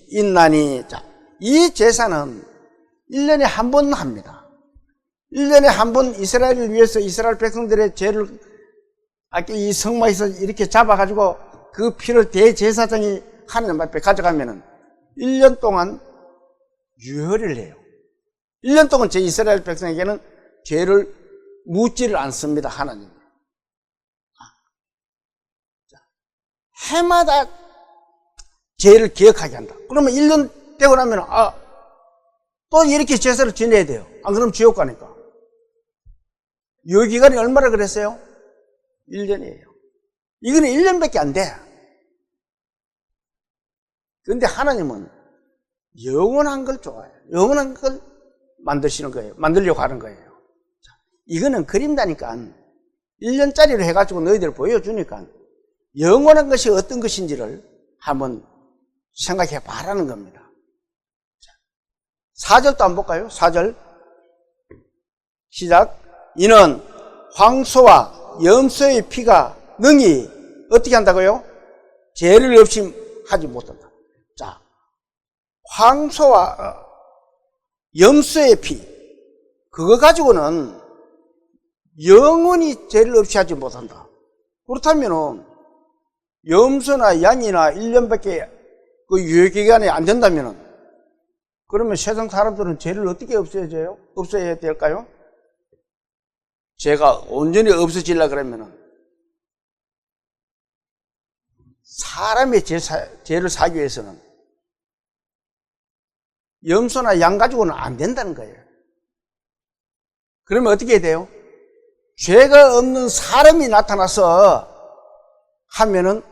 있나니. 자, 이 제사는 1년에 한 번 합니다. 1년에 한 번 이스라엘을 위해서 이스라엘 백성들의 죄를 아까 이 성막에서 이렇게 잡아가지고 그 피를 대제사장이 하나님 앞에 가져가면은 1년 동안 유혈을 해요. 1년 동안 제 이스라엘 백성에게는 죄를 묻지를 않습니다. 하나님. 해마다 죄를 기억하게 한다. 그러면 1년 되고 나면 또 이렇게 제사를 지내야 돼요. 안 그러면 지옥 가니까. 유효기간이 얼마나 그랬어요? 1년이에요. 이거는 1년밖에 안 돼. 그런데 하나님은 영원한 걸 좋아해요. 영원한 걸 만드시는 거예요. 만들려고 하는 거예요. 자, 이거는 그림다니까 1년짜리로 해가지고 너희들 보여주니까 영원한 것이 어떤 것인지를 한번 생각해 봐라는 겁니다. 자, 4절도 한번 볼까요? 4절 시작. 이는 황소와 염소의 피가 능히 어떻게 한다고요? 죄를 없이 하지 못한다. 자, 황소와 염소의 피 그거 가지고는 영원히 죄를 없이 하지 못한다. 그렇다면 염소나 양이나 1년밖에 그 유효기간이 안 된다면 그러면 세상 사람들은 죄를 어떻게 없애야 될까요? 죄가 온전히 없어지려고 그러면 사람의 죄를 사기 위해서는 염소나 양 가지고는 안 된다는 거예요. 그러면 어떻게 해야 돼요? 죄가 없는 사람이 나타나서 하면은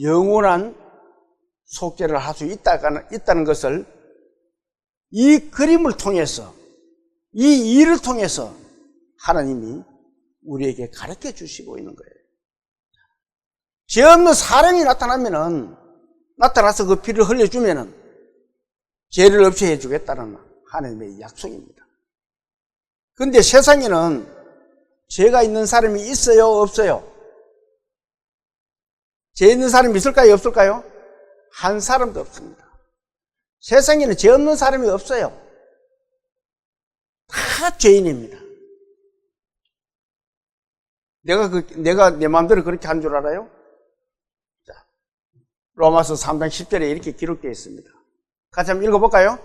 영원한 속죄를 할 수 있다는 것을 이 그림을 통해서, 이 일을 통해서 하나님이 우리에게 가르쳐 주시고 있는 거예요. 죄 없는 사람이 나타나서 그 피를 흘려주면은 죄를 없이 해주겠다는 하나님의 약속입니다. 그런데 세상에는 죄가 있는 사람이 있어요, 없어요? 죄 있는 사람이 있을까요, 없을까요? 한 사람도 없습니다. 세상에는 죄 없는 사람이 없어요. 다 죄인입니다. 내가 내 마음대로 그렇게 한 줄 알아요? 자, 로마서 3장 10절에 이렇게 기록되어 있습니다. 같이 한번 읽어볼까요?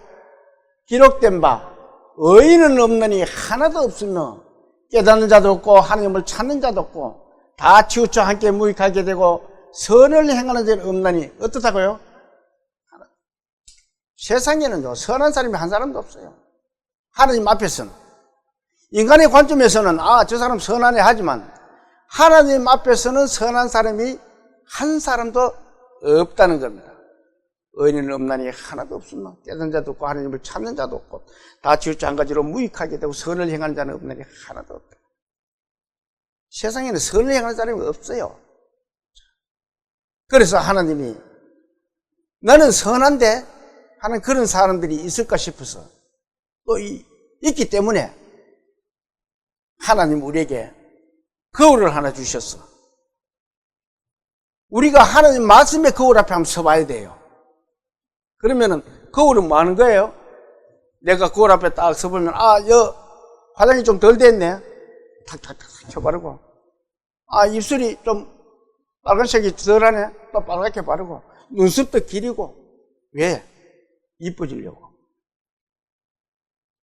기록된 바 의인은 없느니 하나도 없으며 깨닫는 자도 없고 하나님을 찾는 자도 없고 다 치우쳐 함께 무익하게 되고 선을 행하는 자는 없나니 어떻다고요? 세상에는 선한 사람이 한 사람도 없어요. 하나님 앞에서는. 인간의 관점에서는 저 사람 선하네 하지만 하나님 앞에서는 선한 사람이 한 사람도 없다는 겁니다. 의인은 없나니 하나도 없으며 깨닫는 자도 없고 하나님을 찾는 자도 없고 다 치우쳐 한 가지로 무익하게 되고 선을 행하는 자는 없나니 하나도 없다. 세상에는 선을 행하는 사람이 없어요. 그래서 하나님이 나는 선한데 하는 그런 사람들이 있을까 싶어서 또 있기 때문에 하나님 우리에게 거울을 하나 주셨어. 우리가 하나님 말씀의 거울 앞에 한번 서봐야 돼요. 그러면은 거울은 뭐 하는 거예요? 내가 거울 앞에 딱 서보면 화장이 좀 덜 됐네. 탁탁탁 켜바르고 입술이 좀 빨간색이 덜하네. 또 빨갛게 바르고 눈썹도 기리고. 왜? 이뻐지려고.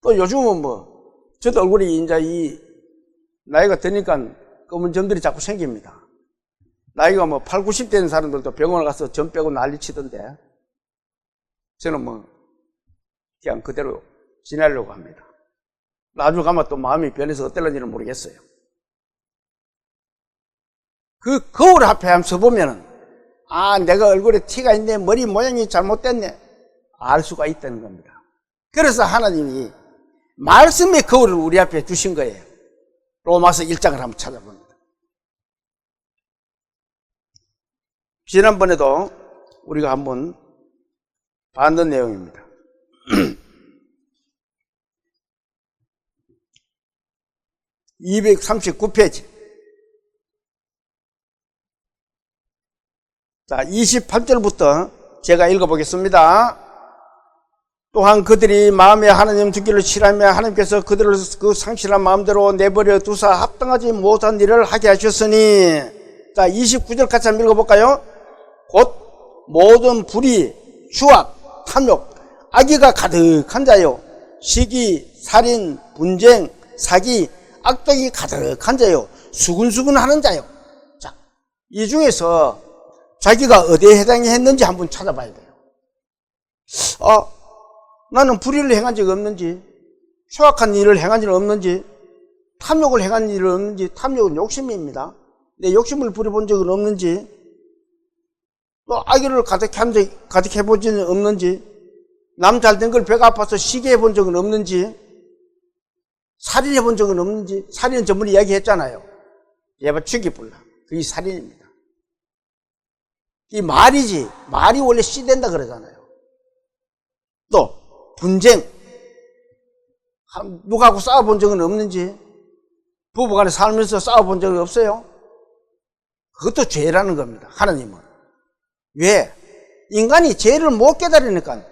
또 요즘은 저도 얼굴이 이제 나이가 드니까 검은 점들이 자꾸 생깁니다. 나이가 8, 90 된 사람들도 병원에 가서 점 빼고 난리 치던데, 저는 그냥 그대로 지내려고 합니다. 나중에 가면 또 마음이 변해서 어떨런지는 모르겠어요. 그 거울 앞에 한번 서보면은, 내가 얼굴에 티가 있네, 머리 모양이 잘못됐네, 알 수가 있다는 겁니다. 그래서 하나님이 말씀의 거울을 우리 앞에 주신 거예요. 로마서 1장을 한번 찾아봅니다. 지난번에도 우리가 한번 봤던 내용입니다. 239페이지. 자, 28절부터 제가 읽어보겠습니다. 또한 그들이 마음에 하나님 두기를 싫어하며 하나님께서 그들을 그 상실한 마음대로 내버려 두사 합당하지 못한 일을 하게 하셨으니, 자, 29절 같이 한번 읽어볼까요? 곧 모든 불의, 추악, 탐욕, 악의가 가득한 자요, 시기, 살인, 분쟁, 사기, 악독이 가득한 자요, 수근수근하는 자요. 자, 이 중에서 자기가 어디에 해당이 했는지 한번 찾아봐야 돼요. 나는 불의를 행한 적이 없는지, 추악한 일을 행한 적이 없는지, 탐욕을 행한 일이 없는지. 탐욕은 욕심입니다. 내 욕심을 부려본 적은 없는지, 또 악의를 가득해본 적은 없는지, 남 잘된 걸 배가 아파서 시기해본 적은 없는지, 살인해본 적은 없는지. 살인은 전번에 이야기했잖아요. 예바 죽이불라. 그게 살인입니다. 이 말이지, 말이 원래 씨된다 그러잖아요. 또 분쟁, 누구하고 싸워본 적은 없는지, 부부간에 살면서 싸워본 적은 없어요? 그것도 죄라는 겁니다. 하나님은. 왜? 인간이 죄를 못 깨달으니까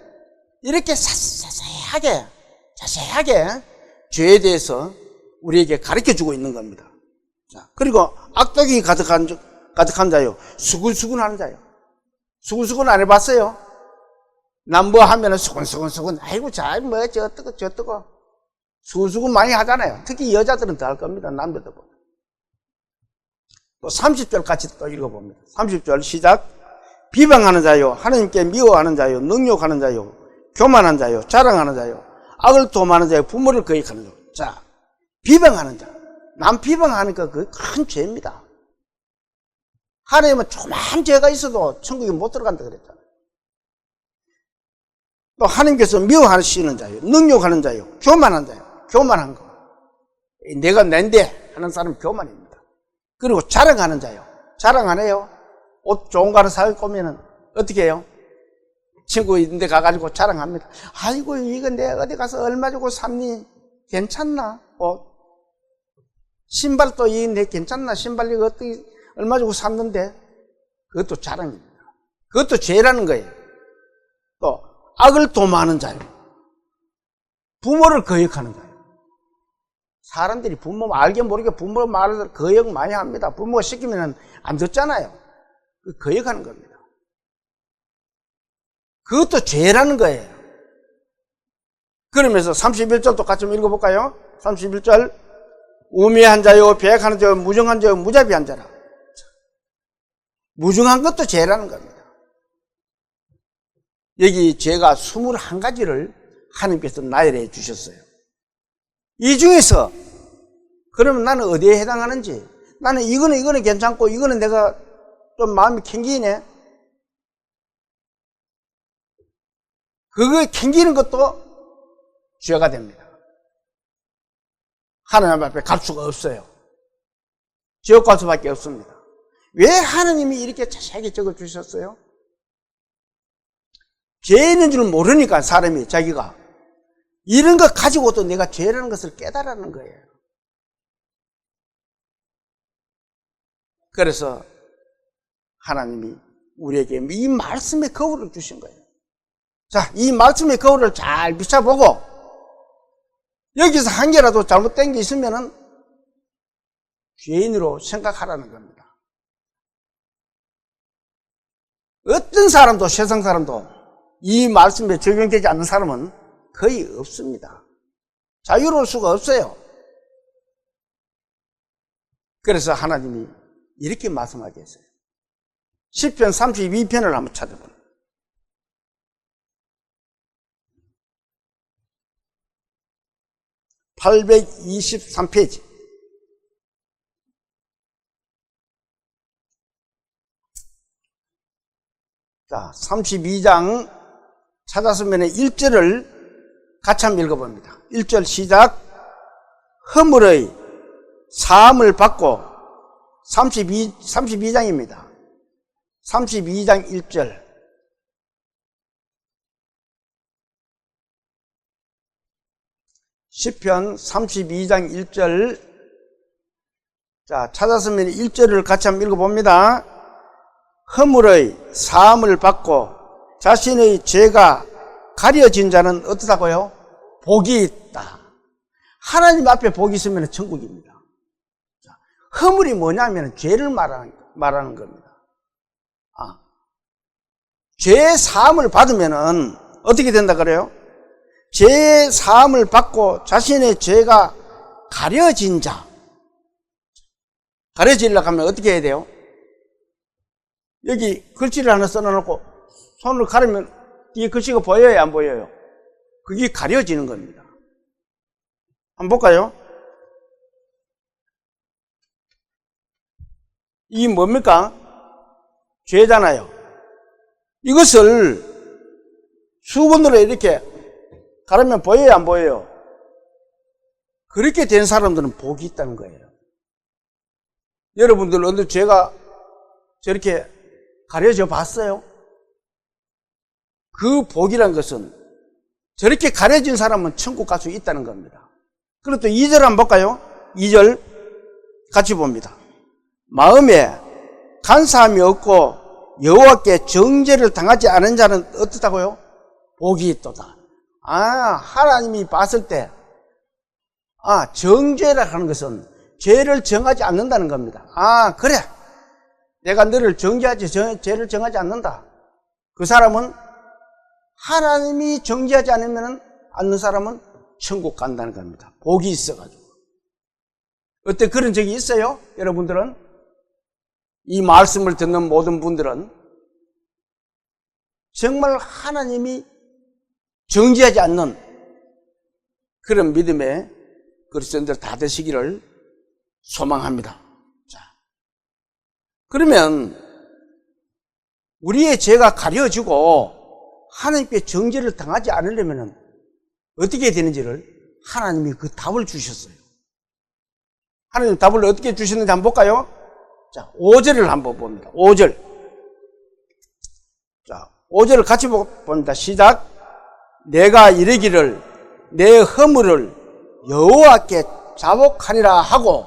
이렇게 자세하게 죄에 대해서 우리에게 가르쳐주고 있는 겁니다. 자, 그리고 악독이 가득한 자요, 수근수근하는 자요. 수근수근 안 해봤어요? 남 뭐 하면은 수근수근, 아이고, 저뜨거. 수근수근 많이 하잖아요. 특히 여자들은 더 할 겁니다. 남자들보다. 또 30절 같이 또 읽어봅니다. 30절 시작. 비방하는 자요, 하나님께 미워하는 자요, 능욕하는 자요, 교만한 자요, 자랑하는 자요, 악을 도모하는 자요, 부모를 거역하는 자요. 자, 비방하는 자. 남 비방하니까 그게 큰 죄입니다. 하나님은 조그만 죄가 있어도 천국에 못 들어간다 그랬잖아요. 또 하나님께서 미워하시는 자요, 능욕하는 자요, 교만한 자요. 교만한 거. 내가 낸데 하는 사람은 교만입니다. 그리고 자랑하는 자요. 자랑 안 해요? 옷 좋은 거 하나 사고 오면은 어떻게 해요? 친구 있는 데 가가지고 자랑합니다. 아이고, 이거 내가 어디 가서 얼마 주고 샀니? 괜찮나? 신발도 내 괜찮나? 신발 이거 어떻게 얼마 주고 샀는데? 그것도 자랑입니다. 그것도 죄라는 거예요. 또 악을 도모하는 자요, 부모를 거역하는 자요. 사람들이 부모 알게 모르게 부모 말을 거역 많이 합니다. 부모가 시키면 안 듣잖아요. 거역하는 겁니다. 그것도 죄라는 거예요. 그러면서 31절도 같이 좀 읽어볼까요? 31절. 우매한 자요, 배역하는 자요, 무정한 자요, 무자비한 자라. 무정한 것도 죄라는 겁니다. 여기 죄가 21가지를 하나님께서 나열해 주셨어요. 이 중에서 그러면 나는 어디에 해당하는지, 나는 이거는 괜찮고 이거는 내가 좀 마음이 캥기네, 그거 캥기는 것도 죄가 됩니다. 하나님 앞에 갈 수가 없어요. 지옥 갈 수밖에 없습니다. 왜 하나님이 이렇게 자세하게 적어주셨어요? 죄 있는 줄 모르니까 사람이 자기가 이런 거 가지고도 내가 죄라는 것을 깨달았는 거예요. 그래서 하나님이 우리에게 이 말씀의 거울을 주신 거예요. 자, 이 말씀의 거울을 잘 비춰보고 여기서 한 개라도 잘못된 게 있으면은 죄인으로 생각하라는 겁니다. 어떤 사람도, 세상 사람도 이 말씀에 적용되지 않는 사람은 거의 없습니다. 자유로울 수가 없어요. 그래서 하나님이 이렇게 말씀하게 했어요. 시편 32편을 한번 찾아보세요. 823페이지. 자, 32장 찾았으면 1절을 같이 한번 읽어봅니다. 1절 시작. 허물의 사함을 받고 32장입니다. 32장 1절. 시편 32장 1절. 자, 찾았으면 1절을 같이 한번 읽어봅니다. 허물의 사함을 받고 자신의 죄가 가려진 자는 어떠다고요? 복이 있다. 하나님 앞에 복이 있으면 천국입니다. 자, 허물이 뭐냐면 죄를 말하는 겁니다. 죄 사함을 받으면은 어떻게 된다 그래요? 죄 사함을 받고 자신의 죄가 가려진 자. 가려지려고 하면 어떻게 해야 돼요? 여기 글씨를 하나 써놓고 손을 가리면 뒤에 글씨가 보여요, 안 보여요? 그게 가려지는 겁니다. 한번 볼까요? 이게 뭡니까? 죄잖아요. 이것을 수건으로 이렇게 가르면 보여요, 안 보여요? 그렇게 된 사람들은 복이 있다는 거예요. 여러분들 어느 죄가 저렇게 가려져 봤어요? 그 복이란 것은 저렇게 가려진 사람은 천국 갈 수 있다는 겁니다. 그리고 또 2절 한번 볼까요? 2절 같이 봅니다. 마음에 간사함이 없고 여호와께 정죄를 당하지 않은 자는 어떻다고요? 복이 있도다. 하나님이 봤을 때 정죄라 하는 것은 죄를 정하지 않는다는 겁니다. 그래, 내가 너를 정죄하지 죄를 정하지 않는다. 그 사람은 하나님이 정죄하지 않는 사람은 천국 간다는 겁니다. 복이 있어가지고. 어때, 그런 적이 있어요? 여러분들은? 이 말씀을 듣는 모든 분들은 정말 하나님이 정죄하지 않는 그런 믿음의 그리스도인들 다 되시기를 소망합니다. 자, 그러면 우리의 죄가 가려지고 하나님께 정죄를 당하지 않으려면 어떻게 되는지를 하나님이 그 답을 주셨어요. 하나님 답을 어떻게 주셨는지 한번 볼까요? 자, 5절을 한번 봅니다. 5절. 자, 5절을 같이 봅니다. 시작. 내가 이르기를 내 허물을 여호와께 자복하리라 하고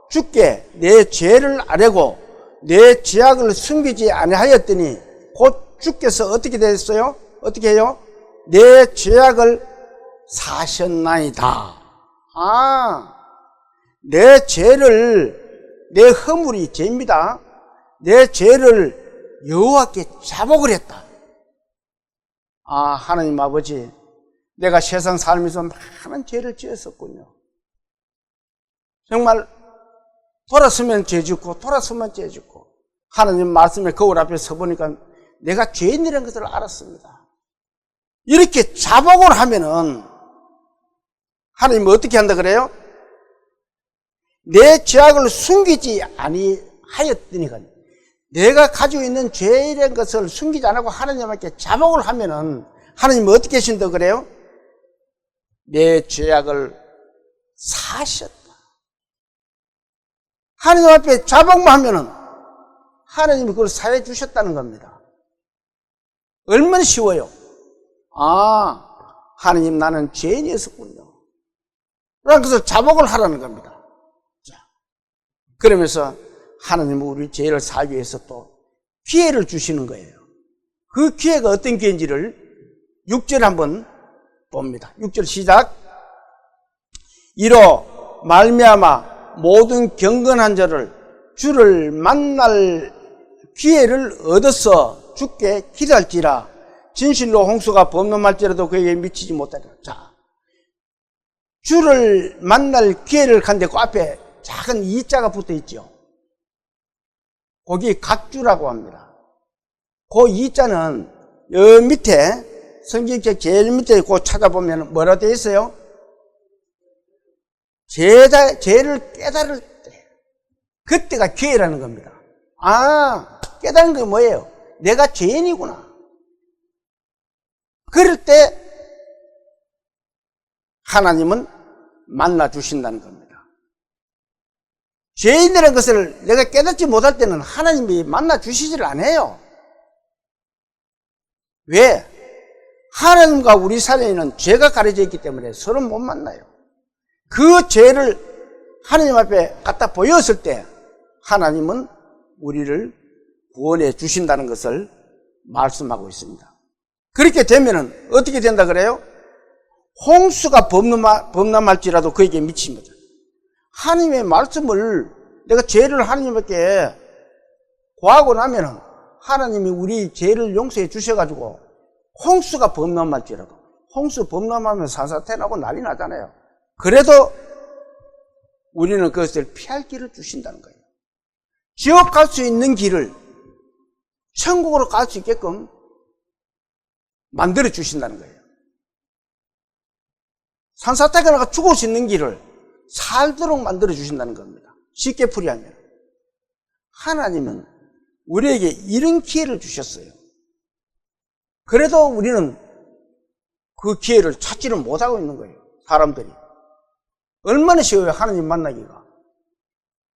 주께 내 죄를 아뢰고 내 죄악을 숨기지 아니하였더니 곧 주께서 어떻게 됐어요? 어떻게 해요? 내 죄악을 사셨나이다. 내 죄를, 내 허물이 죄입니다. 내 죄를 여호와께 자복을 했다. 하나님 아버지, 내가 세상 살면서 많은 죄를 지었었군요. 정말 돌아서면 죄 짓고 돌아서면 죄 짓고 하나님 말씀에 거울 앞에 서보니까 내가 죄인이라는 것을 알았습니다. 이렇게 자복을 하면은 하나님은 어떻게 한다 그래요? 내 죄악을 숨기지 아니하였더니가, 내가 가지고 있는 죄라는 것을 숨기지 않고 하나님께 자복을 하면은 하나님은 어떻게 하신다 그래요? 내 죄악을 사셨다. 하나님 앞에 자복만 하면은 하나님이 그걸 사해 주셨다는 겁니다. 얼마나 쉬워요. 하나님, 나는 죄인이었었군요. 라는 것을 자복을 하라는 겁니다. 자, 그러면서 하나님은 우리 죄를 사하기 위해서 또 기회를 주시는 거예요. 그 기회가 어떤 기회인지를 6절 한번 봅니다. 6절 시작. 이로 말미암아 모든 경건한 자를 주를 만날 기회를 얻어서 주께 기도할지라. 진실로 홍수가 범람할지라도 그에게 미치지 못하리라. 자, 주를 만날 기회를 간데 그 앞에 작은 이자가 붙어 있죠. 거기 각주라고 합니다. 그 이자는 여 밑에 성경책 제일 밑에 그 찾아보면 뭐라 되어 있어요? 죄를 깨달을 때, 그때가 기회라는 겁니다. 아, 깨달은 게 뭐예요? 내가 죄인이구나. 그럴 때 하나님은 만나 주신다는 겁니다. 죄인이라는 것을 내가 깨닫지 못할 때는 하나님이 만나 주시질 않아요. 왜? 하나님과 우리 사이에는 죄가 가려져 있기 때문에 서로 못 만나요. 그 죄를 하나님 앞에 갖다 보였을 때 하나님은 우리를 구원해 주신다는 것을 말씀하고 있습니다. 그렇게 되면은 어떻게 된다 그래요? 홍수가 범람할지라도 그에게 미칩니다. 하나님의 말씀을 내가 죄를 하나님께 구하고 나면은 하나님이 우리 죄를 용서해 주셔가지고 홍수가 범람할지라도, 홍수 범람하면 산사태 나고 난리 나잖아요. 그래도 우리는 그것을 피할 길을 주신다는 거예요. 지옥 갈 수 있는 길을 천국으로 갈 수 있게끔 만들어 주신다는 거예요. 산사태가 나가 죽을 수 있는 길을 살도록 만들어 주신다는 겁니다. 쉽게 풀이하면 하나님은 우리에게 이런 기회를 주셨어요. 그래도 우리는 그 기회를 찾지를 못하고 있는 거예요. 사람들이 얼마나 쉬워요, 하나님 만나기가.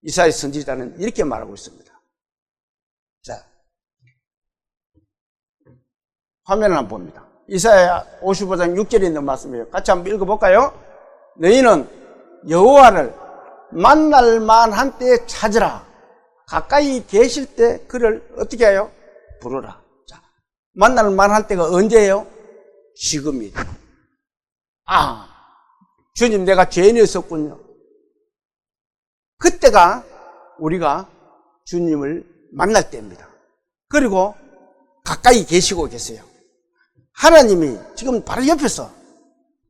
이사야 선지자는 이렇게 말하고 있습니다. 자, 화면을 한번 봅니다. 이사야 55장 6절에 있는 말씀이에요. 같이 한번 읽어볼까요? 너희는 여호와를 만날 만한 때에 찾으라. 가까이 계실 때 그를 어떻게 해요? 부르라. 자, 만날 만한 때가 언제예요? 지금이다. 아, 주님 내가 죄인이었었군요. 그때가 우리가 주님을 만날 때입니다. 그리고 가까이 계시고 계세요. 하나님이 지금 바로 옆에서,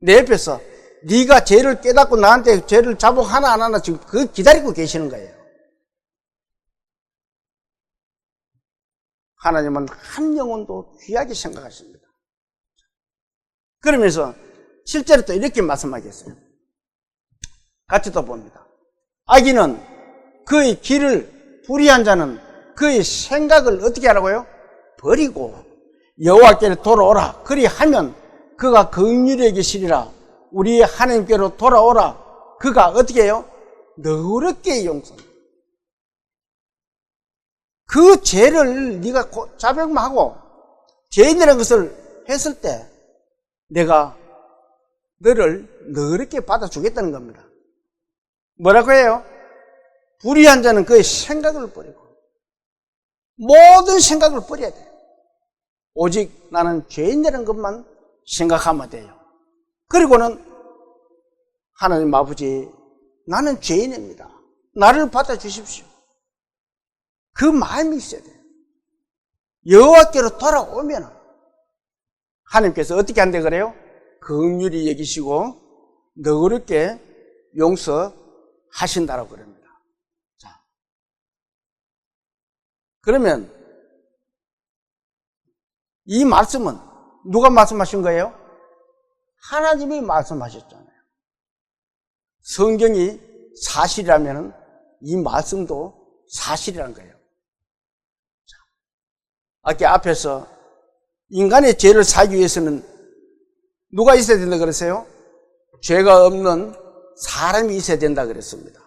내 옆에서 네가 죄를 깨닫고 나한테 죄를 자복 하나하나 지금 그 기다리고 계시는 거예요. 하나님은 한 영혼도 귀하게 생각하십니다. 그러면서 실제로 또 이렇게 말씀하겠어요. 같이 또 봅니다. 악인은 그의 길을 불의한 자는 그의 생각을 어떻게 하라고요? 버리고 여호와께로 돌아오라. 그리하면 그가 긍휼히 계시리라. 우리의 하나님께로 돌아오라. 그가 어떻게 해요? 너그럽게 용서합니다. 그 죄를 네가 자백만 하고 죄인이라는 것을 했을 때 내가 너를 너그럽게 받아주겠다는 겁니다. 뭐라고 해요? 불의한 자는 그의 생각을 버리고 모든 생각을 버려야 돼요. 오직 나는 죄인이라는 것만 생각하면 돼요. 그리고는 하나님 아버지, 나는 죄인입니다. 나를 받아주십시오. 그 마음이 있어야 돼요. 여호와께로 돌아오면 하나님께서 어떻게 한다 그래요? 긍휼히 여기시고 너그럽게 용서하신다라고 그럽니다. 자, 그러면 이 말씀은 누가 말씀하신 거예요? 하나님이 말씀하셨잖아요. 성경이 사실이라면 이 말씀도 사실이라는 거예요. 자, 아까 앞에서 인간의 죄를 사기 위해서는 누가 있어야 된다 그랬어요? 죄가 없는 사람이 있어야 된다 그랬습니다.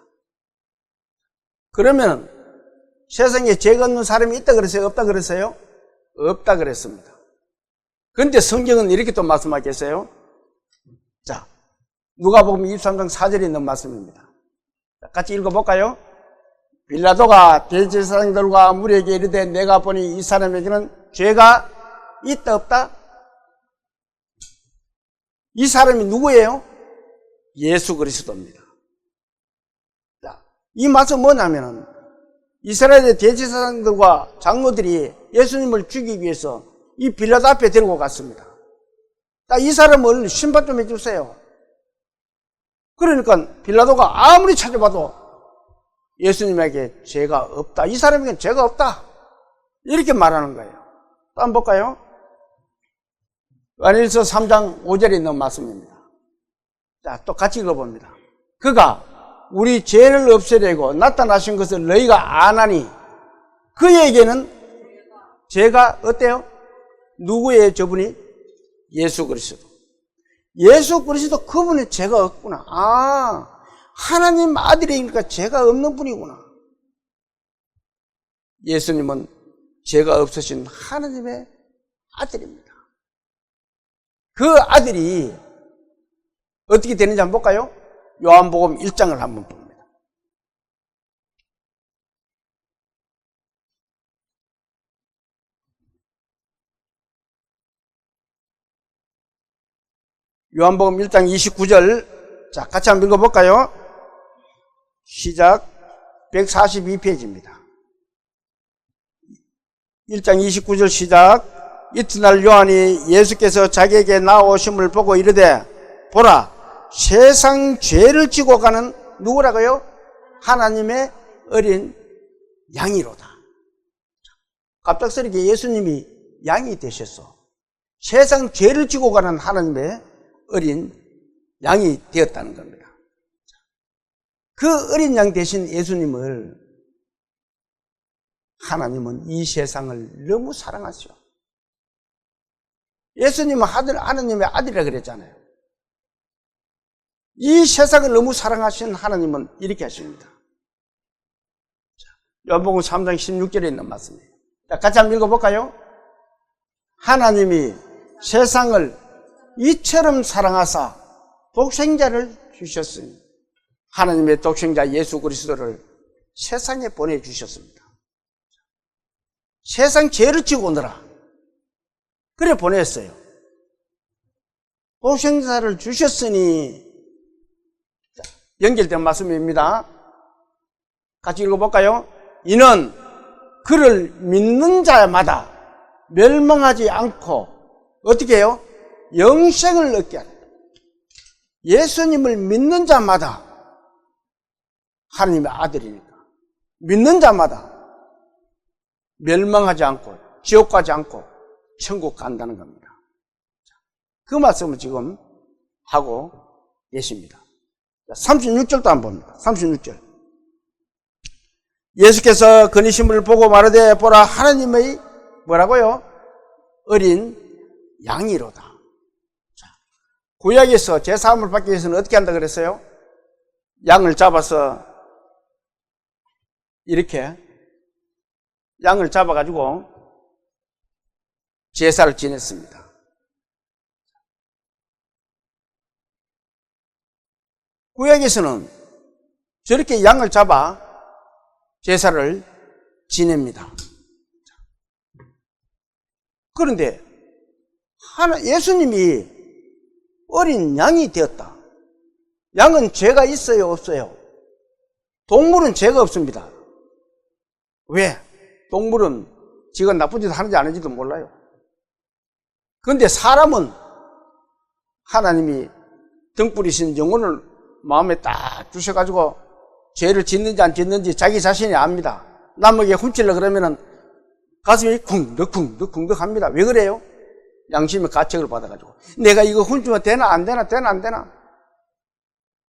그러면 세상에 죄가 없는 사람이 있다 그랬어요? 없다 그랬어요? 없다 그랬습니다. 그런데 성경은 이렇게 또 말씀하겠어요? 자, 누가복음 23장 4절에 있는 말씀입니다. 같이 읽어볼까요? 빌라도가 대제사장들과 무리에게 이르되 내가 보니 이 사람에게는 죄가 있다 없다? 이 사람이 누구예요? 예수 그리스도입니다. 자, 이 말씀 뭐냐면은 이스라엘의 대제사장들과 장로들이 예수님을 죽이기 위해서 이 빌라도 앞에 데리고 갔습니다. 이 사람을 심판 좀 해주세요. 그러니까 빌라도가 아무리 찾아봐도 예수님에게 죄가 없다. 이 사람에게는 죄가 없다. 이렇게 말하는 거예요. 또 한번 볼까요? 요한일서 3장 5절에 있는 말씀입니다. 자, 또 같이 읽어봅니다. 그가 우리 죄를 없애려고 나타나신 것을 너희가 아나니 그에게는 죄가 어때요? 누구의 저분이? 예수 그리스도. 예수 그리스도 그분의 죄가 없구나. 하나님 아들이니까 죄가 없는 분이구나. 예수님은 죄가 없으신 하나님의 아들입니다. 그 아들이 어떻게 되는지 한번 볼까요? 요한복음 1장을 한번 봅니다. 요한복음 1장 29절. 자, 같이 한번 읽어볼까요? 시작. 142페이지입니다. 1장 29절 시작. 이튿날 요한이 예수께서 자기에게 나오심을 보고 이르되 보라 세상 죄를 지고 가는 누구라고요? 하나님의 어린 양이로다. 갑작스럽게 예수님이 양이 되셨어. 세상 죄를 지고 가는 하나님의 어린 양이 되었다는 겁니다. 그 어린 양 대신 예수님을 하나님은 이 세상을 너무 사랑하시오. 예수님은 하나님의 아들이라 그랬잖아요. 이 세상을 너무 사랑하신 하나님은 이렇게 하십니다. 요한복음 3장 16절에 있는 말씀이에요. 자, 같이 한번 읽어볼까요? 하나님이 세상을 이처럼 사랑하사 독생자를 주셨으니 하나님의 독생자 예수 그리스도를 세상에 보내주셨습니다. 세상 죄를 지고 오느라 그래 보냈어요. 독생자를 주셨으니 연결된 말씀입니다. 같이 읽어볼까요? 이는 그를 믿는 자마다 멸망하지 않고 어떻게 해요? 영생을 얻게 하라. 예수님을 믿는 자마다 하나님의 아들이니까 믿는 자마다 멸망하지 않고 지옥 가지 않고 천국 간다는 겁니다. 그 말씀을 지금 하고 계십니다. 36절도 한번 봅니다. 36절. 예수께서 그니심을 보고 말하되 보라 하나님의 뭐라고요? 어린 양이로다. 자, 구약에서 제사함을 받기 위해서는 어떻게 한다 그랬어요? 양을 잡아서 이렇게 양을 잡아가지고 제사를 지냈습니다. 구약에서는 저렇게 양을 잡아 제사를 지냅니다. 그런데 예수님이 어린 양이 되었다. 양은 죄가 있어요, 없어요? 동물은 죄가 없습니다. 왜? 동물은 지가 나쁜 짓 하는지 안 하는지도 몰라요. 그런데 사람은 하나님이 등불이신 영혼을 마음에 딱 주셔가지고 죄를 짓는지 안 짓는지 자기 자신이 압니다. 남에게 훔치려고 그러면은 가슴이 쿵덕쿵덕쿵덕 합니다. 왜 그래요? 양심의 가책을 받아가지고. 내가 이거 훔치면 되나 안 되나 되나 안 되나?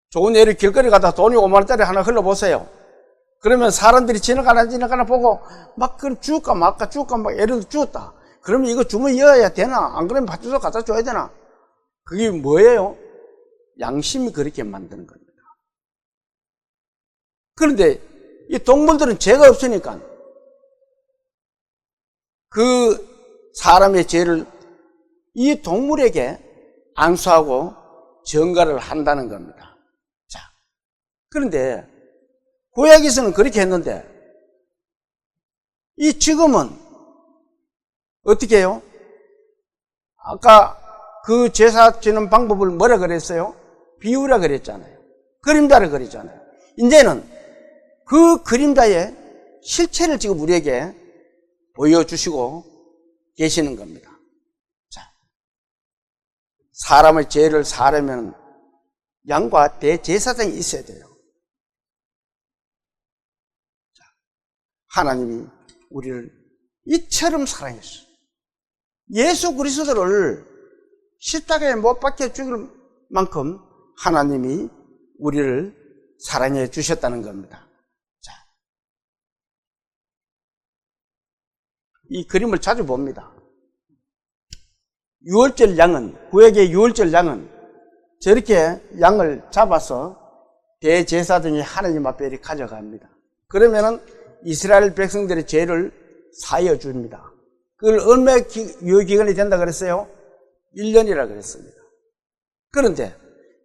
좋은 예를 길거리 가다 돈이 5만 원짜리 하나 흘러보세요. 그러면 사람들이 지나가나 보고 막 그럼 줄까 말까 줄까 막 예를 들어 주었다. 그러면 이거 주면 이어야 되나? 안 그러면 밭주소 갖다 줘야 되나? 그게 뭐예요? 양심이 그렇게 만드는 겁니다. 그런데 이 동물들은 죄가 없으니까 그 사람의 죄를 이 동물에게 안수하고 전가를 한다는 겁니다. 자, 그런데 구약에서는 그렇게 했는데 이 지금은 어떻게 해요? 아까 그 제사 지는 방법을 뭐라 그랬어요? 비유라 그랬잖아요. 그림자를 그렸잖아요. 이제는 그 그림자의 실체를 지금 우리에게 보여주시고 계시는 겁니다. 사람의 죄를 사려면 양과 대제사장이 있어야 돼요. 하나님이 우리를 이처럼 사랑했어요. 예수 그리스도를 십자가에 못 박혀 죽일 만큼 하나님이 우리를 사랑해 주셨다는 겁니다. 자, 이 그림을 자주 봅니다. 유월절 양은, 구약의 유월절 양은 저렇게 양을 잡아서 대제사장이 하나님 앞에 이렇게 가져갑니다. 그러면은 이스라엘 백성들의 죄를 사하여 줍니다. 그걸 얼마의 유효기간이 된다 그랬어요? 1년이라 그랬습니다. 그런데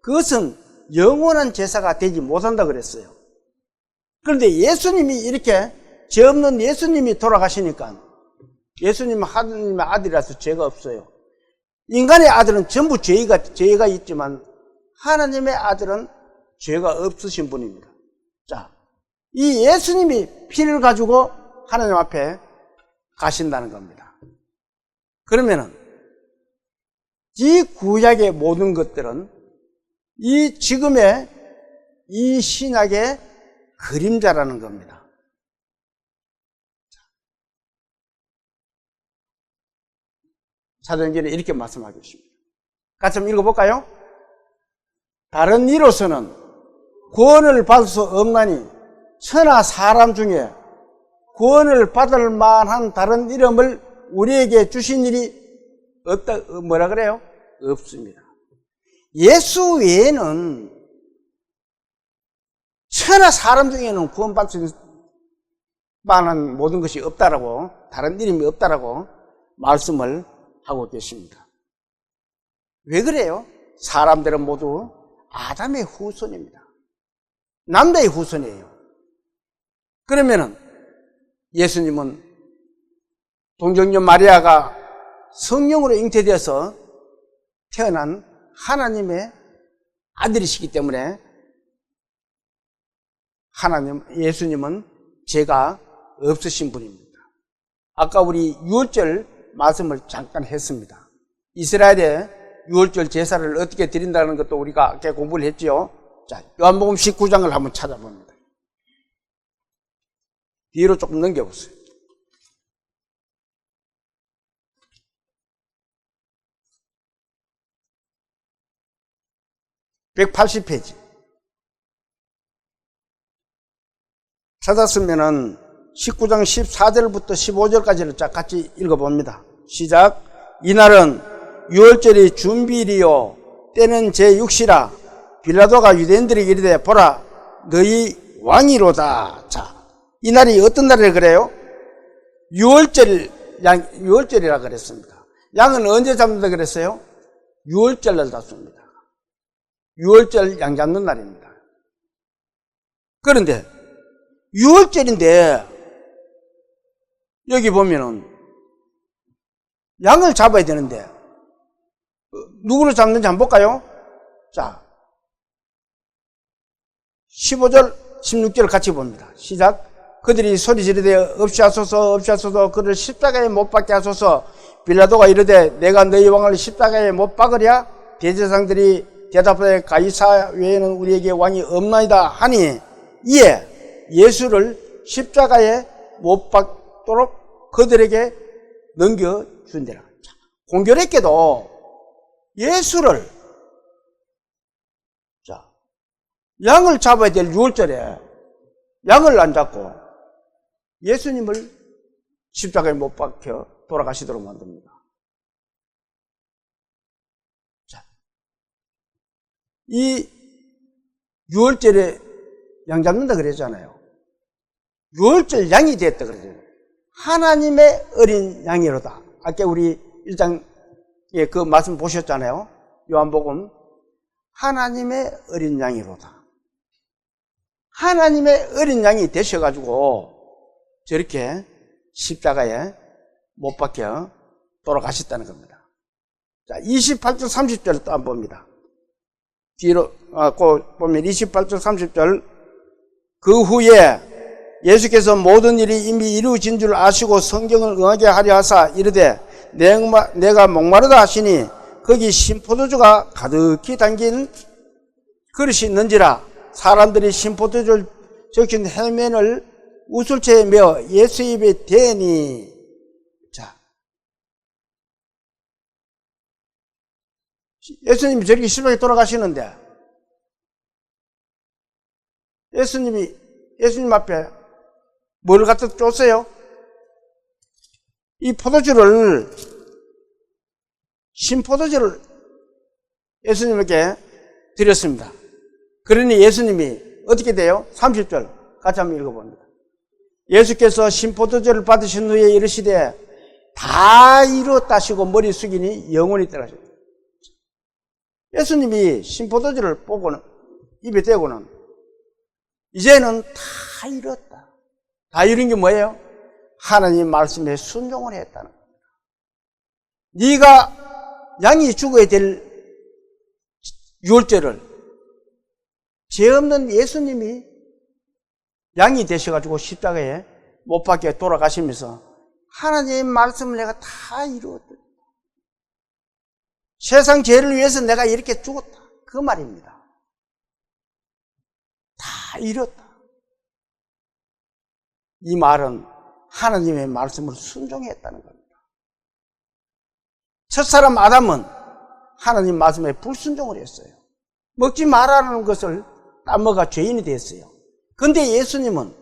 그것은 영원한 제사가 되지 못한다 그랬어요. 그런데 예수님이 이렇게 죄 없는 예수님이 돌아가시니까, 예수님은 하나님의 아들이라서 죄가 없어요. 인간의 아들은 전부 죄가 있지만 하나님의 아들은 죄가 없으신 분입니다. 자, 이 예수님이 피를 가지고 하나님 앞에 가신다는 겁니다. 그러면은 이 구약의 모든 것들은 이 지금의 이 신약의 그림자라는 겁니다. 사도행전에 이렇게 말씀하고 있습니다. 같이 한번 읽어볼까요? 다른 이로서는 구원을 받을 수 없나니 천하 사람 중에 구원을 받을 만한 다른 이름을 우리에게 주신 일이 뭐라 그래요? 없습니다. 예수 외에는 천하 사람 중에는 구원받을 수 만한 모든 것이 없다라고, 다른 이름이 없다라고 말씀을 하고 계십니다. 왜 그래요? 사람들은 모두 아담의 후손입니다. 남자의 후손이에요. 그러면은 예수님은 동정녀 마리아가 성령으로 잉태되어서 태어난 하나님의 아들이시기 때문에 예수님은 죄가 없으신 분입니다. 아까 우리 유월절 말씀을 잠깐 했습니다. 이스라엘의 유월절 제사를 어떻게 드린다는 것도 우리가 아까 공부를 했지요. 자, 요한복음 19장을 한번 찾아봅니다. 뒤로 조금 넘겨보세요. 180페이지. 찾았으면은 19장 14절부터 15절까지를 쫙 같이 읽어봅니다. 시작. 이날은 유월절이 준비일이요 때는 제6시라 빌라도가 유대인들에게 이르되 보라 너희 왕이로다. 자, 이날이 어떤 날을 그래요? 유월절이라 그랬습니다. 양은 언제 잡는다 그랬어요? 유월절날 잡습니다. 유월절 양 잡는 날입니다. 그런데 유월절인데 여기 보면은 양을 잡아야 되는데 누구를 잡는지 한번 볼까요? 자, 15절 16절 같이 봅니다. 시작. 그들이 소리 지르되 없이하소서 없이하소서 그를 십자가에 못 박게 하소서. 빌라도가 이르되 내가 너희 왕을 십자가에 못 박으랴? 대제사장들이 대답하되 가이사 외에는 우리에게 왕이 없나이다 하니 이에 예수를 십자가에 못 박도록 그들에게 넘겨준대라. 공교롭게도 예수를 양을 잡아야 될 유월절에 양을 안 잡고 예수님을 십자가에 못 박혀 돌아가시도록 만듭니다. 자, 이 유월절에 양 잡는다 그랬잖아요. 유월절 양이 됐다 그러죠. 하나님의 어린 양이로다. 아까 우리 1장에 그 말씀 보셨잖아요. 요한복음. 하나님의 어린 양이로다. 하나님의 어린 양이 되셔가지고 저렇게 십자가에 못 박혀 돌아가셨다는 겁니다. 자, 28절 30절 또 한번 봅니다. 뒤로 보면 28절 30절. 그 후에 예수께서 모든 일이 이미 이루어진 줄 아시고 성경을 응하게 하려 하사 이르되 내가 목마르다 하시니 거기 신포도주가 가득히 담긴 그릇이 있는지라 사람들이 신포도주를 적신 해면을 우술채에 메어 예수 입에 대니. 자, 예수님이 저렇게 심하게 돌아가시는데 예수님 앞에 뭘 갖다 줬어요? 이 포도주를, 신포도주를 예수님에게 드렸습니다. 그러니 예수님이 어떻게 돼요? 30절 같이 한번 읽어봅니다. 예수께서 신포도주를 받으신 후에 이르시되 다 이루었다 하시고 머리 숙이니 영원히 떠나셨다. 예수님이 신포도주를 보고는 입에 대고는 이제는 다 이뤘다. 다 이룬 게 뭐예요? 하나님 말씀에 순종을 했다는 겁니다. 네가 양이 죽어야 될 유월절을 죄 없는 예수님이 양이 되셔가지고 십자가에 못 박혀 돌아가시면서 하나님의 말씀을 내가 다 이루었다. 세상 죄를 위해서 내가 이렇게 죽었다. 그 말입니다. 다 이뤘다. 이 말은 하나님의 말씀을 순종했다는 겁니다. 첫사람 아담은 하나님 말씀에 불순종을 했어요. 먹지 말라는 것을 따먹어 죄인이 됐어요. 그런데 예수님은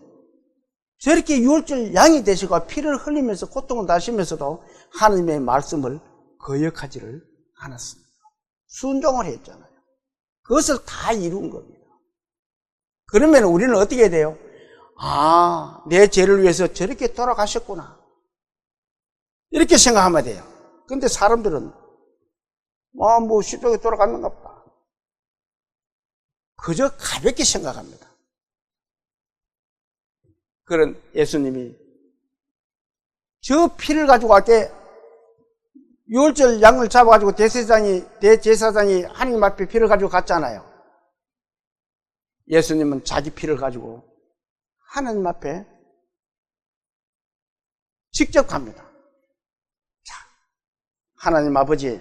저렇게 유월절 양이 되시고 피를 흘리면서 고통을 다시면서도 하나님의 말씀을 거역하지를 않았습니다. 순종을 했잖아요. 그것을 다 이룬 겁니다. 그러면 우리는 어떻게 해야 돼요? 아, 내 죄를 위해서 저렇게 돌아가셨구나. 이렇게 생각하면 돼요. 근데 사람들은 뭐 십자가에 돌아갔는가 보다. 그저 가볍게 생각합니다. 그런 예수님이 저 피를 가지고 갈게 유월절 양을 잡아가지고 대제사장이 하나님 앞에 피를 가지고 갔잖아요. 예수님은 자기 피를 가지고 하나님 앞에 직접 갑니다. 자, 하나님 아버지,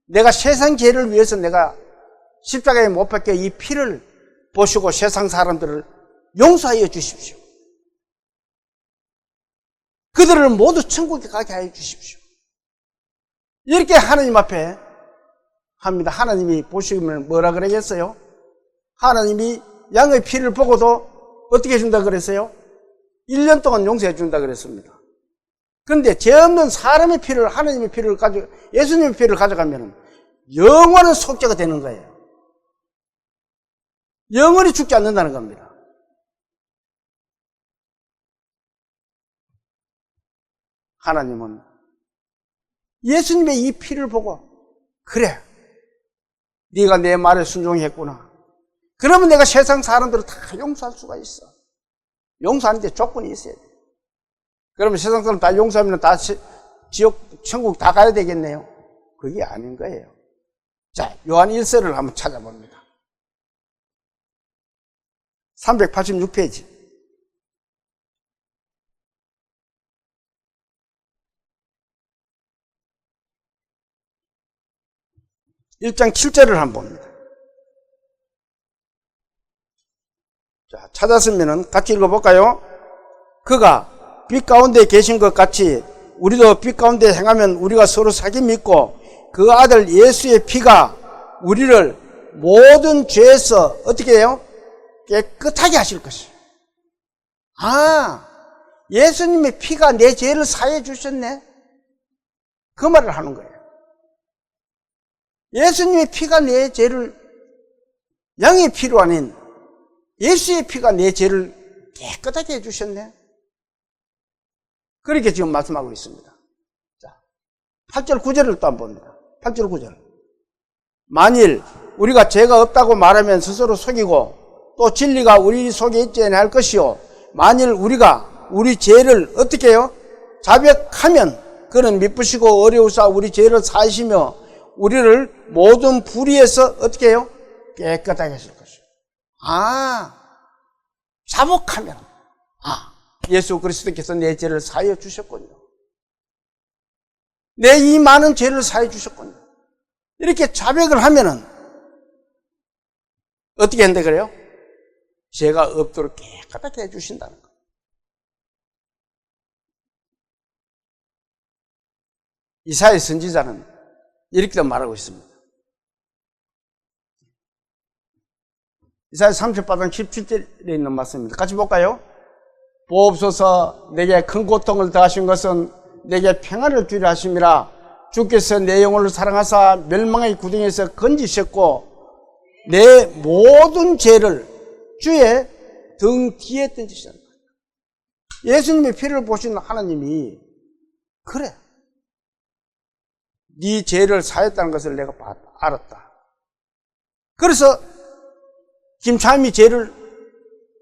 내가 세상 죄를 위해서 내가 십자가에 못 박혀 이 피를 보시고 세상 사람들을 용서하여 주십시오. 그들을 모두 천국에 가게 하여 주십시오. 이렇게 하나님 앞에 합니다. 하나님이 보시면 뭐라 그러겠어요? 하나님이 양의 피를 보고도 어떻게 해준다 그랬어요? 1년 동안 용서해 준다 그랬습니다. 그런데 죄 없는 사람의 피를, 하나님의 피를 예수님의 피를 가져가면 영원한 속죄가 되는 거예요. 영원히 죽지 않는다는 겁니다. 하나님은 예수님의 이 피를 보고 그래, 네가 내 말에 순종했구나. 그러면 내가 세상 사람들을 다 용서할 수가 있어. 용서하는데 조건이 있어야 돼. 그러면 세상 사람 다 용서하면 다 지옥, 천국 다 가야 되겠네요. 그게 아닌 거예요. 자, 요한 1서를 한번 찾아봅니다. 386페이지. 1장 7절을 한번 봅니다. 자, 찾았으면 같이 읽어볼까요? 그가 빛 가운데 계신 것 같이 우리도 빛 가운데 행하면 우리가 서로 사귐 믿고 그 아들 예수의 피가 우리를 모든 죄에서 어떻게 해요? 깨끗하게 하실 것이에요. 아, 예수님의 피가 내 죄를 사해 주셨네? 그 말을 하는 거예요. 예수님의 피가 내 죄를, 양의 피로 아닌 예수의 피가 내 죄를 깨끗하게 해주셨네. 그렇게 지금 말씀하고 있습니다. 자, 8절 9절을 또 한번 봅니다. 8절 9절. 만일 우리가 죄가 없다고 말하면 스스로 속이고 또 진리가 우리 속에 있지 않을 것이요, 만일 우리가 우리 죄를 어떻게 해요? 자백하면 그는 미쁘시고 어려우사 우리 죄를 사하시며 우리를 모든 불의에서 어떻게 해요? 깨끗하게 하실 것이요. 아, 자복하면, 아, 예수 그리스도께서 내 죄를 사하여 주셨군요. 내 이 많은 죄를 사하여 주셨군요. 이렇게 자백을 하면은 어떻게 한다 그래요? 죄가 없도록 깨끗하게 해주신다는 거예요. 이사야 선지자는 이렇게 말하고 있습니다. 이사야 38장 17절에 있는 말씀입니다. 같이 볼까요? 보옵소서, 내게 큰 고통을 더하신 것은 내게 평안을 주려 하심이라. 주께서 내 영혼을 사랑하사 멸망의 구덩이에서 건지셨고 내 모든 죄를 주의 등 뒤에 던지셨다. 예수님의 피를 보신 하나님이 그래, 네 죄를 사했다는 것을 내가 알았다. 그래서 김참이 죄를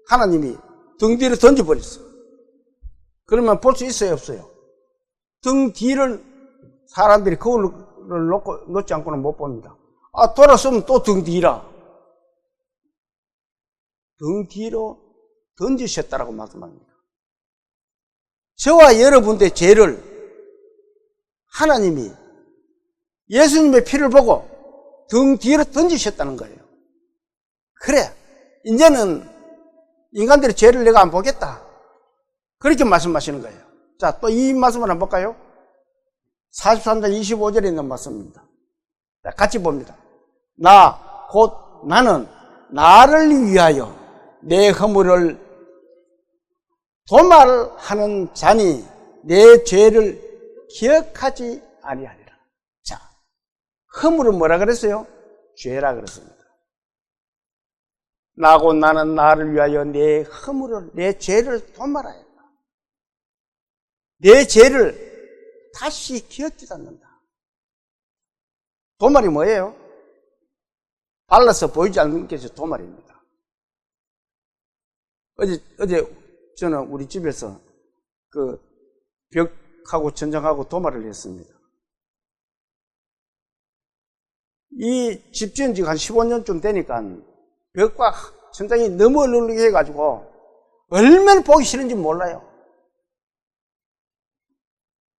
하나님이 등 뒤로 던져버렸어. 그러면 볼 수 있어요, 없어요? 등 뒤를 사람들이 거울을 놓지 않고는 못 봅니다. 돌아서면 또 등 뒤라. 등 뒤로 던지셨다라고 말씀합니다. 저와 여러분의 죄를 하나님이 예수님의 피를 보고 등 뒤로 던지셨다는 거예요. 그래, 이제는 인간들의 죄를 내가 안 보겠다. 그렇게 말씀하시는 거예요. 자, 또 이 말씀을 한번 볼까요? 43장 25절에 있는 말씀입니다. 자, 같이 봅니다. 곧 나는 나를 위하여 내 허물을 도말하는 자니 내 죄를 기억하지 아니하리라. 자, 허물은 뭐라 그랬어요? 죄라 그랬습니다. 곧 나는 나를 위하여 내 허물을, 내 죄를 도말하였다. 내 죄를 다시 기억지도 않는다. 도말이 뭐예요? 발라서 보이지 않는 게 도말입니다. 어제 저는 우리 집에서 그 벽하고 천장하고 도말을 했습니다. 이 집 지은 지가 한 15년쯤 되니까 벽과 천장이 너무 어눌리게 해가지고 얼마나 보기 싫은지 몰라요.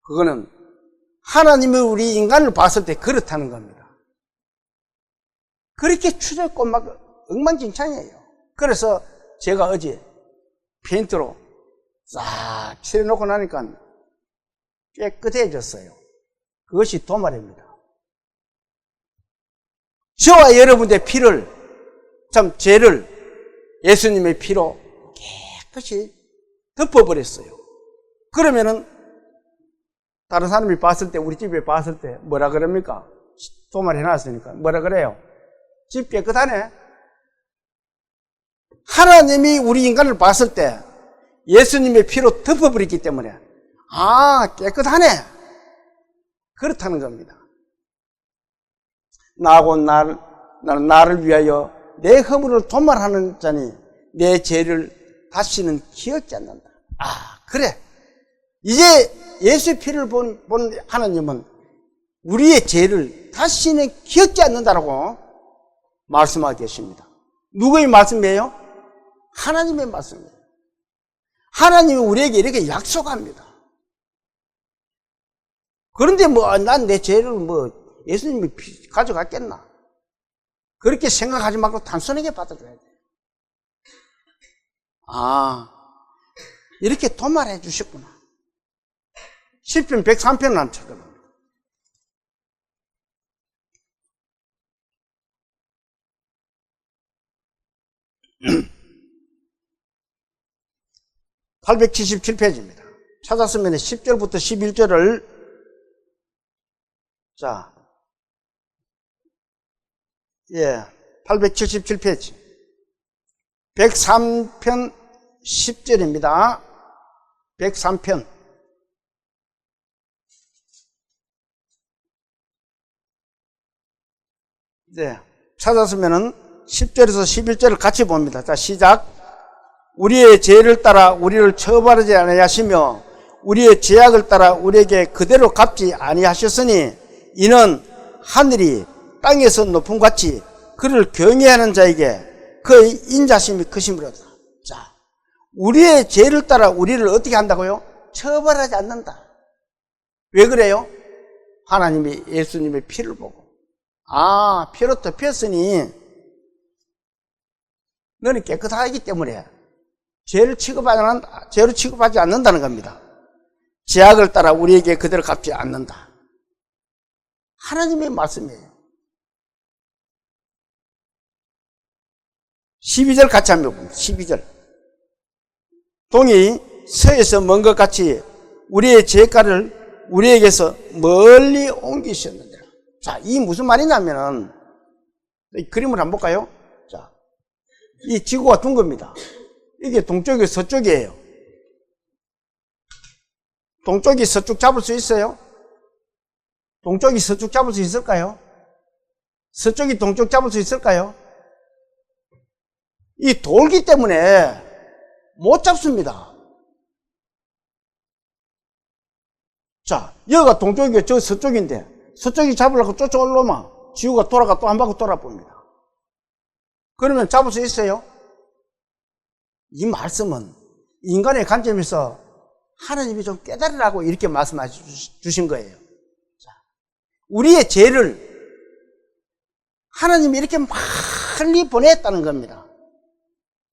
그거는 하나님이 우리 인간을 봤을 때 그렇다는 겁니다. 그렇게 추잡고 막 엉망진창이에요. 그래서 제가 어제 페인트로 싹 칠해놓고 나니까 깨끗해졌어요. 그것이 도말입니다. 저와 여러분의 피를, 참 죄를 예수님의 피로 깨끗이 덮어버렸어요. 그러면은 다른 사람이 봤을 때, 우리 집에 봤을 때 뭐라 그럽니까? 도말해놨으니까 뭐라 그래요? 집 깨끗하네. 하나님이 우리 인간을 봤을 때 예수님의 피로 덮어버렸기 때문에 깨끗하네, 그렇다는 겁니다. 곧 나는 나를 위하여 내 허물을 도말하는 자니 내 죄를 다시는 기억지 않는다. 그래, 이제 예수의 피를 본 하나님은 우리의 죄를 다시는 기억지 않는다라고 말씀하고 계십니다. 누구의 말씀이에요? 하나님의 말씀이에요. 하나님이 우리에게 이렇게 약속합니다. 그런데 난 내 죄를 예수님이 가져갔겠나? 그렇게 생각하지 말고 단순하게 받아줘야 돼요. 이렇게 도말해 주셨구나. 시편 103편을 한번 찾아봅니다. (877페이지입니다) 찾았으면 10절부터 11절을 자, 877페이지 103편 10절입니다. 103편. 찾았으면은 10절에서 11절을 같이 봅니다. 자, 시작. 우리의 죄를 따라 우리를 처벌하지 아니하시며 우리의 죄악을 따라 우리에게 그대로 갚지 아니하셨으니 이는 하늘이 땅에서 높음같이 그를 경외하는 자에게 그의 인자심이 크심이로다. 자, 우리의 죄를 따라 우리를 어떻게 한다고요? 처벌하지 않는다. 왜 그래요? 하나님이 예수님의 피를 보고 아, 피로 덮였으니 너는 깨끗하기 때문에 죄로 취급하지 않는다는 겁니다. 제약을 따라 우리에게 그대로 갚지 않는다. 하나님의 말씀이에요. 12절 같이 한번 봅니다. 12절. 동이 서에서 먼 것 같이 우리의 죄가를 우리에게서 멀리 옮기셨는데. 자, 이 무슨 말이냐면은, 이 그림을 한번 볼까요? 자, 이 지구가 둥겁니다. 이게 동쪽이 서쪽이에요. 동쪽이 서쪽 잡을 수 있어요? 동쪽이 서쪽 잡을 수 있을까요? 서쪽이 동쪽 잡을 수 있을까요? 이 돌기 때문에 못 잡습니다. 자, 여기가 동쪽이고 저 서쪽인데 서쪽이 잡으려고 쫓아 올라오면 지구가 돌아가 또 한 바퀴 돌아봅니다. 그러면 잡을 수 있어요? 이 말씀은 인간의 관점에서 하나님이 좀 깨달으라고 이렇게 말씀해 주신 거예요. 자, 우리의 죄를 하나님이 이렇게 멀리 보냈다는 겁니다.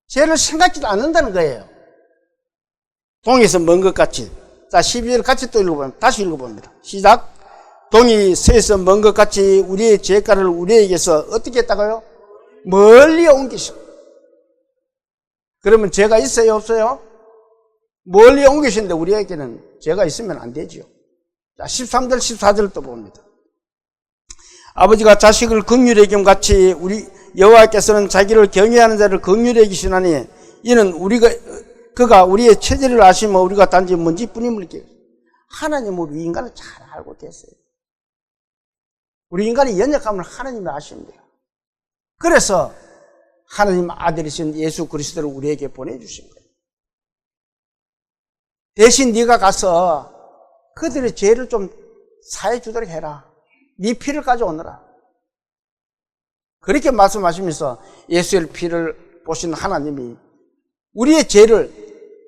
죄를 생각지도 않는다는 거예요. 동에서 먼 것 같이. 자, 12절 같이 또 읽어봅니다. 다시 읽어봅니다. 시작. 동이 서에서 먼 것 같이 우리의 죄가를 우리에게서 어떻게 했다고요? 멀리 옮기시고. 그러면 죄가 있어요, 없어요? 멀리 옮기시는데 우리에게는 죄가 있으면 안 되지요. 자, 13절, 14절 또 봅니다. 아버지가 자식을 긍휼히 여김 같이 우리 여호와께서는 자기를 경외하는 자를 긍휼히 여기시나니 이는 그가 우리의 체질을 아시며 우리가 단지 먼지뿐임을 깨. 하나님은 우리 인간을 잘 알고 계세요. 우리 인간의 연약함을 하나님이 아십니다. 그래서 하나님 아들이신 예수 그리스도를 우리에게 보내주신 거예요. 대신 네가 가서 그들의 죄를 좀 사해 주도록 해라. 네 피를 가져오너라. 그렇게 말씀하시면서 예수의 피를 보신 하나님이 우리의 죄를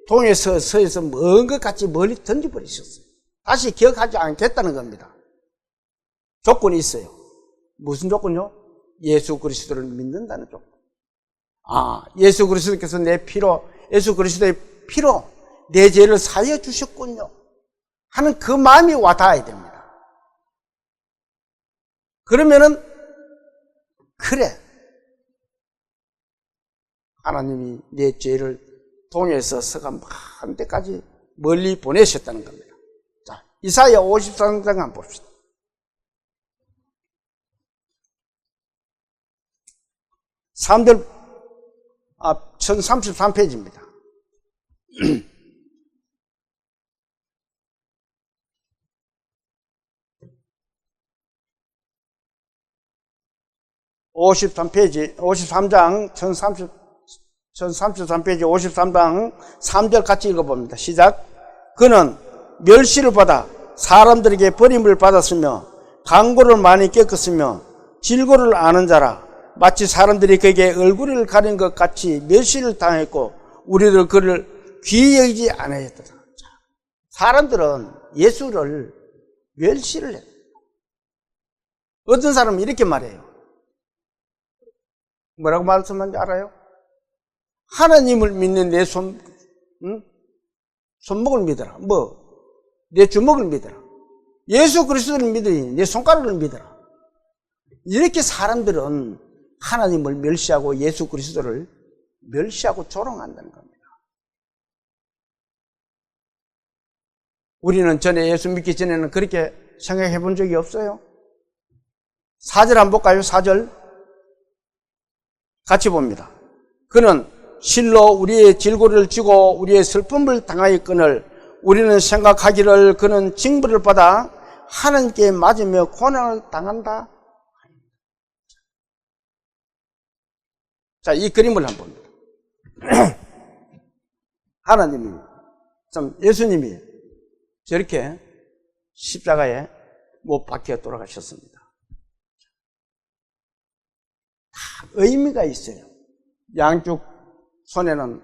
동에서 서에서 먼 것 같이 멀리 던져버리셨어요. 다시 기억하지 않겠다는 겁니다. 조건이 있어요. 무슨 조건요? 예수 그리스도를 믿는다는 조건. 아, 예수 그리스도께서 내 피로, 예수 그리스도의 피로 내 죄를 사하여 주셨군요 하는 그 마음이 와닿아야 됩니다. 그러면은 그래, 하나님이 내 죄를 동에서 서가 먼 데까지 멀리 보내셨다는 겁니다. 자, 이사야 53장 한번 봅시다. 사람들 1033페이지입니다. (53페이지) 53장 1033페이지 53장 3절 같이 읽어봅니다. 시작. 그는 멸시를 받아 사람들에게 버림을 받았으며 강고를 많이 겪었으며 질고를 아는 자라. 마치 사람들이 그에게 얼굴을 가린 것 같이 멸시를 당했고 우리들 그를 귀히 여기지 않았다. 사람들은 예수를 멸시를 했다. 어떤 사람은 이렇게 말해요. 뭐라고 말씀하는지 알아요? 하나님을 믿는 내 손목을 믿어라. 내 주먹을 믿어라. 예수 그리스도를 믿으니 내 손가락을 믿어라. 이렇게 사람들은 하나님을 멸시하고 예수 그리스도를 멸시하고 조롱한다는 겁니다. 우리는 전에 예수 믿기 전에는 그렇게 생각해 본 적이 없어요. 4절 한번 볼까요? 4절 같이 봅니다. 그는 실로 우리의 질고를 지고 우리의 슬픔을 당하였거늘 우리는 생각하기를 그는 징벌을 받아 하나님께 맞으며 고난을 당한다. 자, 이 그림을 한번 봅니다. 하나님이, 예수님이 저렇게 십자가에 못 박혀 돌아가셨습니다. 다 의미가 있어요. 양쪽 손에는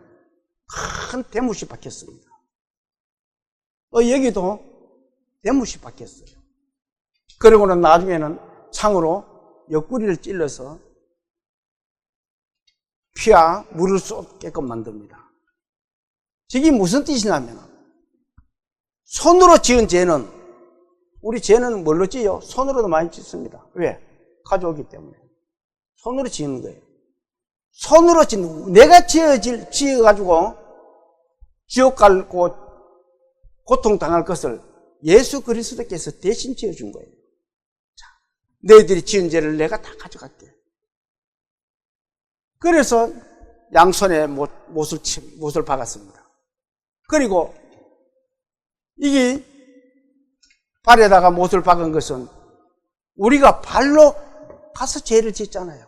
큰 대못이 박혔습니다. 여기도 대못이 박혔어요. 그러고는 나중에는 창으로 옆구리를 찔러서 피와 물을 쏟게끔 만듭니다. 저게 무슨 뜻이냐면 손으로 지은 죄는, 우리 죄는 뭘로 지어요? 손으로도 많이 짓습니다. 왜? 가져오기 때문에. 손으로 지은 거예요. 손으로 지은, 내가 지어가지고 지옥 갈고 고통당할 것을 예수 그리스도께서 대신 지어준 거예요. 자, 너희들이 지은 죄를 내가 다 가져갈게. 그래서 양손에 못을 박았습니다. 그리고 이게 발에다가 못을 박은 것은 우리가 발로 가서 죄를 짓잖아요.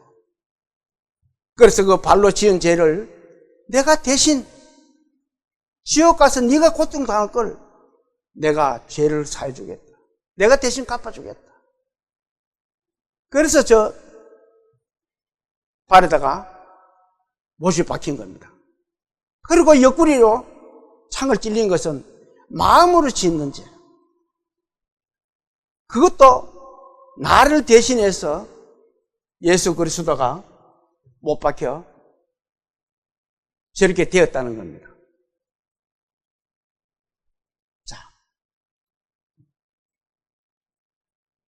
그래서 그 발로 지은 죄를 내가 대신 지옥 가서 네가 고통당할 걸 내가 죄를 사해주겠다. 내가 대신 갚아주겠다. 그래서 저 발에다가 못이 박힌 겁니다. 그리고 옆구리로 창을 찔린 것은 마음으로 짓는 죄. 그것도 나를 대신해서 예수 그리스도가 못 박혀 저렇게 되었다는 겁니다. 자,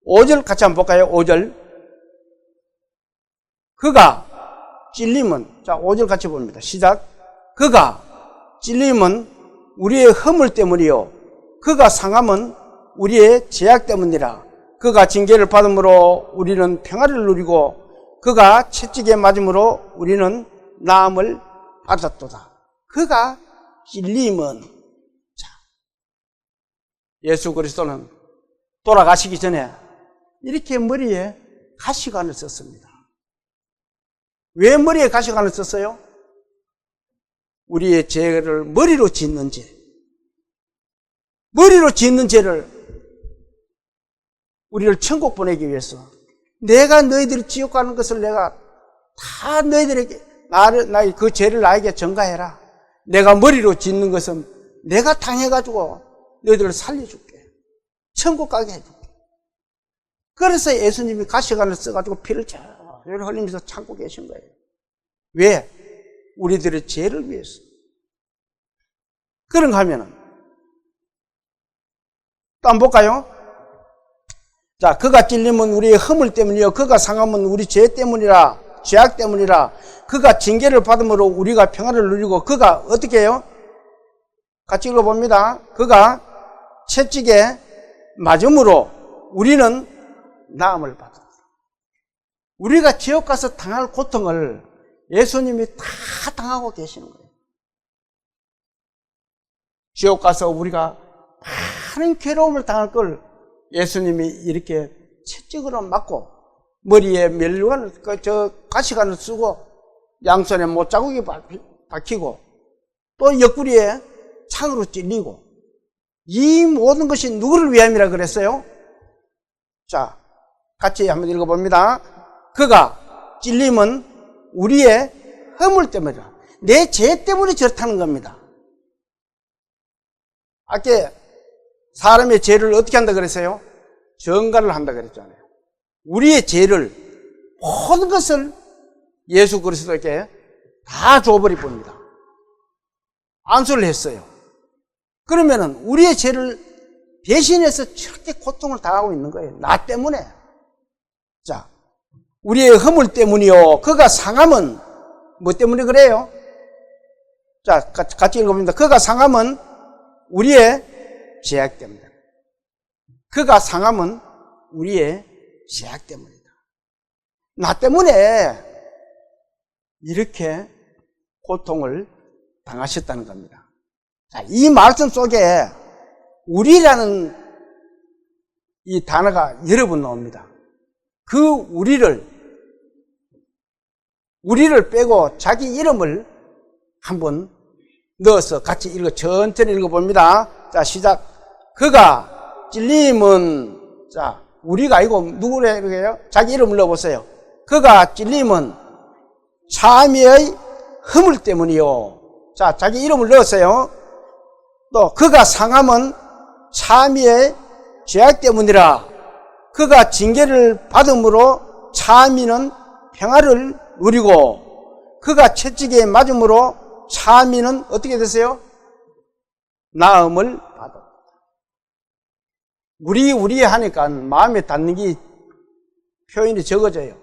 5절 같이 한번 볼까요? 5절. 그가 찔림은, 자, 5절 같이 봅니다. 시작. 그가 찔림은 우리의 허물 때문이요, 그가 상함은 우리의 죄악 때문이라. 그가 징계를 받음으로 우리는 평화를 누리고 그가 채찍에 맞음으로 우리는 나음을 받았도다. 그가 찔림은, 자, 예수 그리스도는 돌아가시기 전에 이렇게 머리에 가시관을 썼습니다. 왜 머리에 가시관을 썼어요? 우리의 죄를 머리로 짓는 죄, 머리로 짓는 죄를 우리를 천국 보내기 위해서 내가 너희들이 지옥 가는 것을 내가 다 너희들에게 나의 그 죄를 나에게 전가해라. 내가 머리로 짓는 것은 내가 당해가지고 너희들을 살려줄게. 천국 가게 해줄게. 그래서 예수님이 가시관을 써가지고 피를 쫙 흘리면서 참고 계신 거예요. 왜? 우리들의 죄를 위해서. 그런가 하면은 또 한번 볼까요? 자, 그가 찔림은 우리의 허물 때문이요, 그가 상함은 우리 죄 때문이라, 죄악 때문이라. 그가 징계를 받음으로 우리가 평화를 누리고, 그가 어떻게 해요? 같이 읽어봅니다. 그가 채찍에 맞음으로 우리는 나음을 받았다. 우리가 지옥 가서 당할 고통을 예수님이 다 당하고 계시는 거예요. 지옥 가서 우리가 많은 괴로움을 당할 걸 예수님이 이렇게 채찍으로 맞고 머리에 멸류관을, 가시관을 쓰고 양손에 못자국이 박히고 또 옆구리에 창으로 찔리고, 이 모든 것이 누구를 위함이라 그랬어요? 자, 같이 한번 읽어봅니다. 그가 찔림은 우리의 허물 때문이라. 내 죄 때문에 저렇다는 겁니다. 아까 사람의 죄를 어떻게 한다 그랬어요? 전가를 한다 그랬잖아요. 우리의 죄를, 모든 것을 예수 그리스도에게 다 줘버리 봅니다. 안수를 했어요. 그러면은 우리의 죄를 대신해서 저렇게 고통을 당하고 있는 거예요. 나 때문에. 자, 우리의 허물 때문이요, 그가 상함은 뭐 때문에 그래요? 자, 같이 읽어봅니다. 그가 상함은 우리의 죄악 때문이다. 그가 상함은 우리의 죄악 때문이다. 나 때문에 이렇게 고통을 당하셨다는 겁니다. 자, 이 말씀 속에 우리라는 이 단어가 여러 번 나옵니다. 그 우리를 빼고 자기 이름을 한번 넣어서 같이 천천히 읽어봅니다. 자, 시작. 그가 찔림은, 자, 우리가 아니고 누구래요? 자기 이름을 넣어보세요. 그가 찔림은 참의의 허물 때문이요. 자, 자기 이름을 넣었어요. 또 그가 상함은 참의의 죄악 때문이라. 그가 징계를 받음으로 차미는 평화를 누리고 그가 채찍에 맞음으로 차미는 어떻게 되세요? 나음을 받아. 우리 하니까 마음에 닿는 게 표현이 적어져요.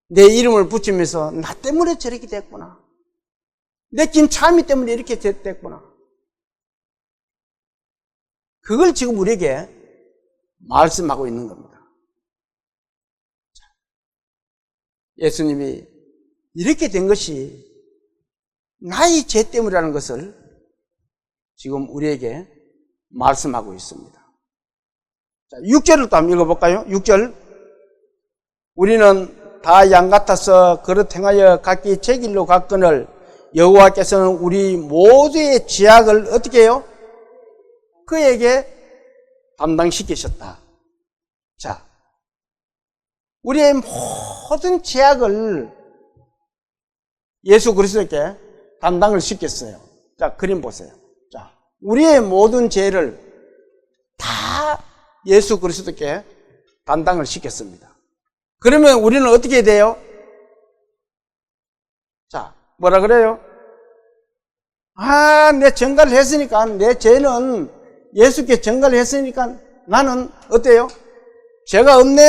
내 이름을 붙이면서 나 때문에 저렇게 됐구나. 내 긴 참이 때문에 이렇게 됐구나. 그걸 지금 우리에게 말씀하고 있는 겁니다. 예수님이 이렇게 된 것이 나의 죄 때문이라는 것을 지금 우리에게 말씀하고 있습니다. 자, 6절을 또 한번 읽어볼까요? 6절. 우리는 다 양 같아서 그릇 행하여 각기 제 길로 갔거늘 여호와께서는 우리 모두의 죄악을 어떻게 해요? 그에게 담당시키셨다. 자, 우리의 모든 죄악을 예수 그리스도께 담당을 시켰어요. 자, 그림 보세요. 자, 우리의 모든 죄를 다 예수 그리스도께 담당을 시켰습니다. 그러면 우리는 어떻게 돼요? 자, 뭐라 그래요? 내 전가를 했으니까, 내 죄는 예수께 전가를 했으니까 나는 어때요? 죄가 없네?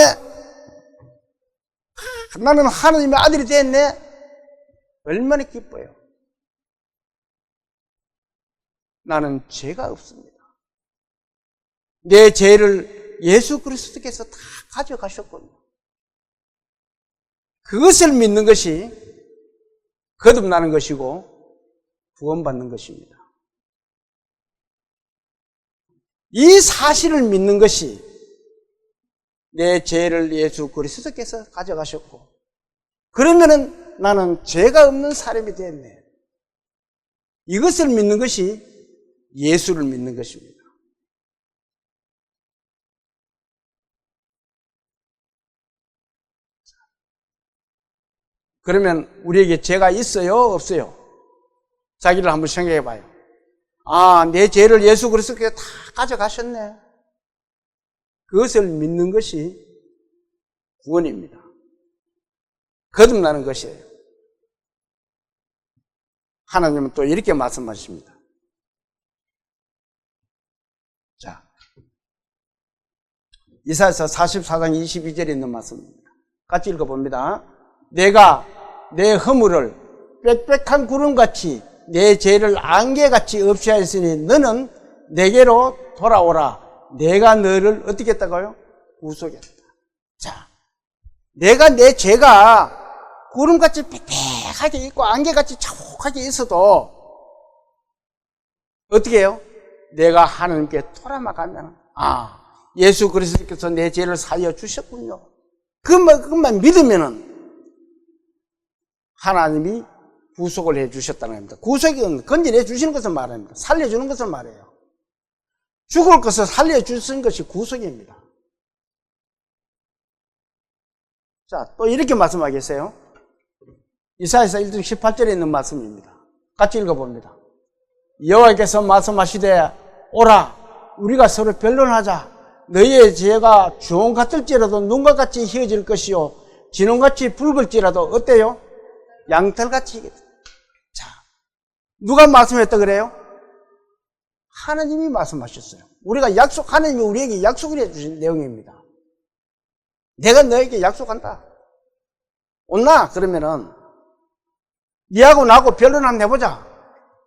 나는 하나님의 아들이 됐네? 얼마나 기뻐요. 나는 죄가 없습니다. 내 죄를 예수 그리스도께서 다 가져가셨거든요. 그것을 믿는 것이 거듭나는 것이고 구원받는 것입니다. 이 사실을 믿는 것이 내 죄를 예수 그리스도께서 가져가셨고, 그러면은 나는 죄가 없는 사람이 됐네. 이것을 믿는 것이 예수를 믿는 것입니다. 그러면 우리에게 죄가 있어요? 없어요? 자기를 한번 생각해 봐요. 내 죄를 예수 그리스도께서 다 가져가셨네. 그것을 믿는 것이 구원입니다. 거듭나는 것이에요. 하나님은 또 이렇게 말씀하십니다. 자, 이사야서 44장 22절에 있는 말씀입니다. 같이 읽어봅니다. 내가 내 허물을 빽빽한 구름같이 내 죄를 안개같이 없이 하였으니 너는 내게로 돌아오라. 내가 너를 어떻게 했다고요? 구속했다. 자, 내가 내 죄가 구름같이 빽빽하게 있고 안개같이 자욱하게 있어도 어떻게 해요? 내가 하나님께 돌아가면 예수 그리스도께서 내 죄를 사하여 주셨군요. 그것만 믿으면은 하나님이 구속을 해 주셨다는 겁니다. 구속은 건져내 주시는 것을 말합니다. 살려주는 것을 말해요. 죽을 것을 살려주시는 것이 구속입니다. 자, 또 이렇게 말씀하겠어요. 이사야서 1장 18절에 있는 말씀입니다. 같이 읽어봅니다. 여호와께서 말씀하시되 오라 우리가 서로 변론하자. 너희의 죄가 주홍 같을지라도 눈과 같이 희어질 것이요 진홍같이 붉을지라도 어때요? 양털같이. 자, 누가 말씀했다 그래요? 하나님이 말씀하셨어요. 하나님이 우리에게 약속을 해주신 내용입니다. 내가 너에게 약속한다. 온나? 그러면은 니하고 나하고 변론 한번 해보자.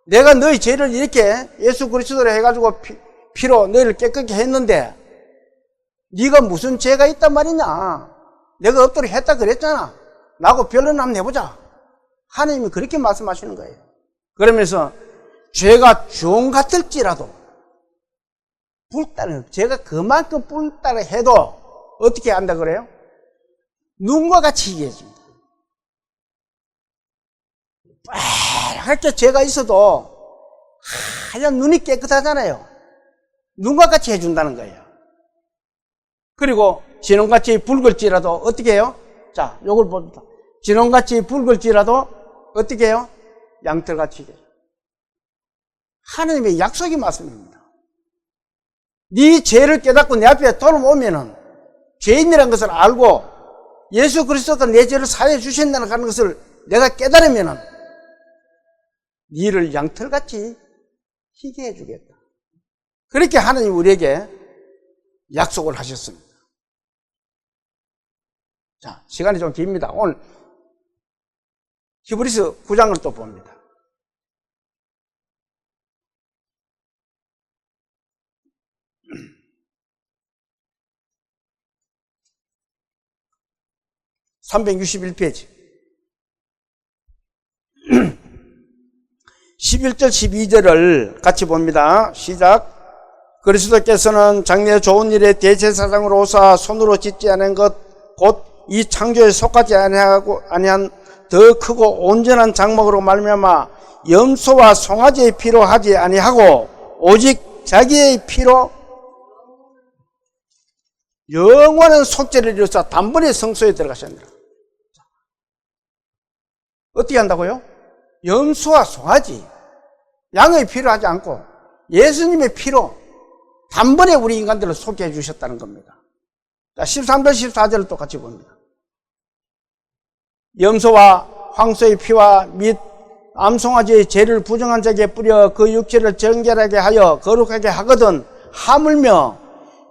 내가 너희 죄를 이렇게 예수 그리스도로 해가지고 피로 너희를 깨끗게 했는데 네가 무슨 죄가 있단 말이냐? 내가 없도록 했다 그랬잖아. 나하고 변론 한번 해보자. 하나님이 그렇게 말씀하시는 거예요. 그러면서 죄가 주홍 같을지라도 죄가 그만큼 붉다라 해도 어떻게 한다 그래요? 눈과 같이 희해집니다. 빨갛게 죄가 있어도 하얀 눈이 깨끗하잖아요. 눈과 같이 해준다는 거예요. 그리고 진홍같이 붉을지라도 어떻게 해요? 자, 요걸 봅니다. 진홍같이 붉을지라도 어떻게 해요? 양털같이 해요. 하나님의 약속이 맞습니다. 네 죄를 깨닫고 내 앞에 돌아오면은 죄인이라는 것을 알고 예수 그리스도가 내 죄를 사해 주신다는 것을 내가 깨달으면은 니를 양털같이 희게 해주겠다. 그렇게 하나님 우리에게 약속을 하셨습니다. 자, 시간이 좀 깁니다. 오늘 히브리서 9장을 또 봅니다. (361페이지) 11절 12절을 같이 봅니다. 시작. 그리스도께서는 장래 좋은 일에 대제사장으로 오사 손으로 짓지 않은 것 곧 이 창조에 속하지 아니한 더 크고 온전한 장막으로 말미암아 염소와 송아지의 피로 하지 아니하고 오직 자기의 피로 영원한 속죄를 이루사 단번에 성소에 들어가셨느라. 어떻게 한다고요? 염소와 송아지, 양의 피로 하지 않고 예수님의 피로 단번에 우리 인간들을 속죄해 주셨다는 겁니다. 자, 13절 14절을 똑같이 봅니다. 염소와 황소의 피와 및 암송아지의 죄를 부정한 자에게 뿌려 그 육체를 정결하게 하여 거룩하게 하거든 하물며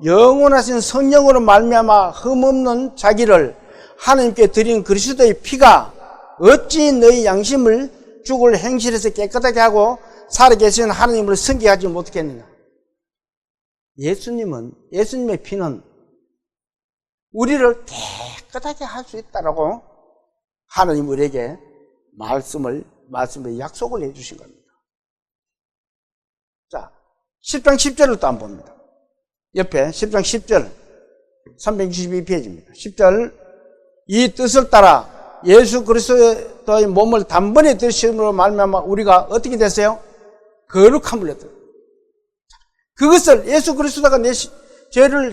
영원하신 성령으로 말미암아 흠없는 자기를 하나님께 드린 그리스도의 피가 어찌 너희 양심을 죽을 행실에서 깨끗하게 하고 살아계신 하나님을 승계하지 못하겠느냐. 예수님의 피는 우리를 깨끗하게 할 수 있다라고 하나님 우리에게 말씀을 약속을 해주신 겁니다. 자, 10장 10절을 또 한번 봅니다. 옆에 10장 10절 362페이지입니다. 10절. 이 뜻을 따라 예수 그리스도의 몸을 단번에 드심으로 말미암아 우리가 어떻게 됐어요? 거룩함을 얻어요. 그것을 예수 그리스도가 내 죄를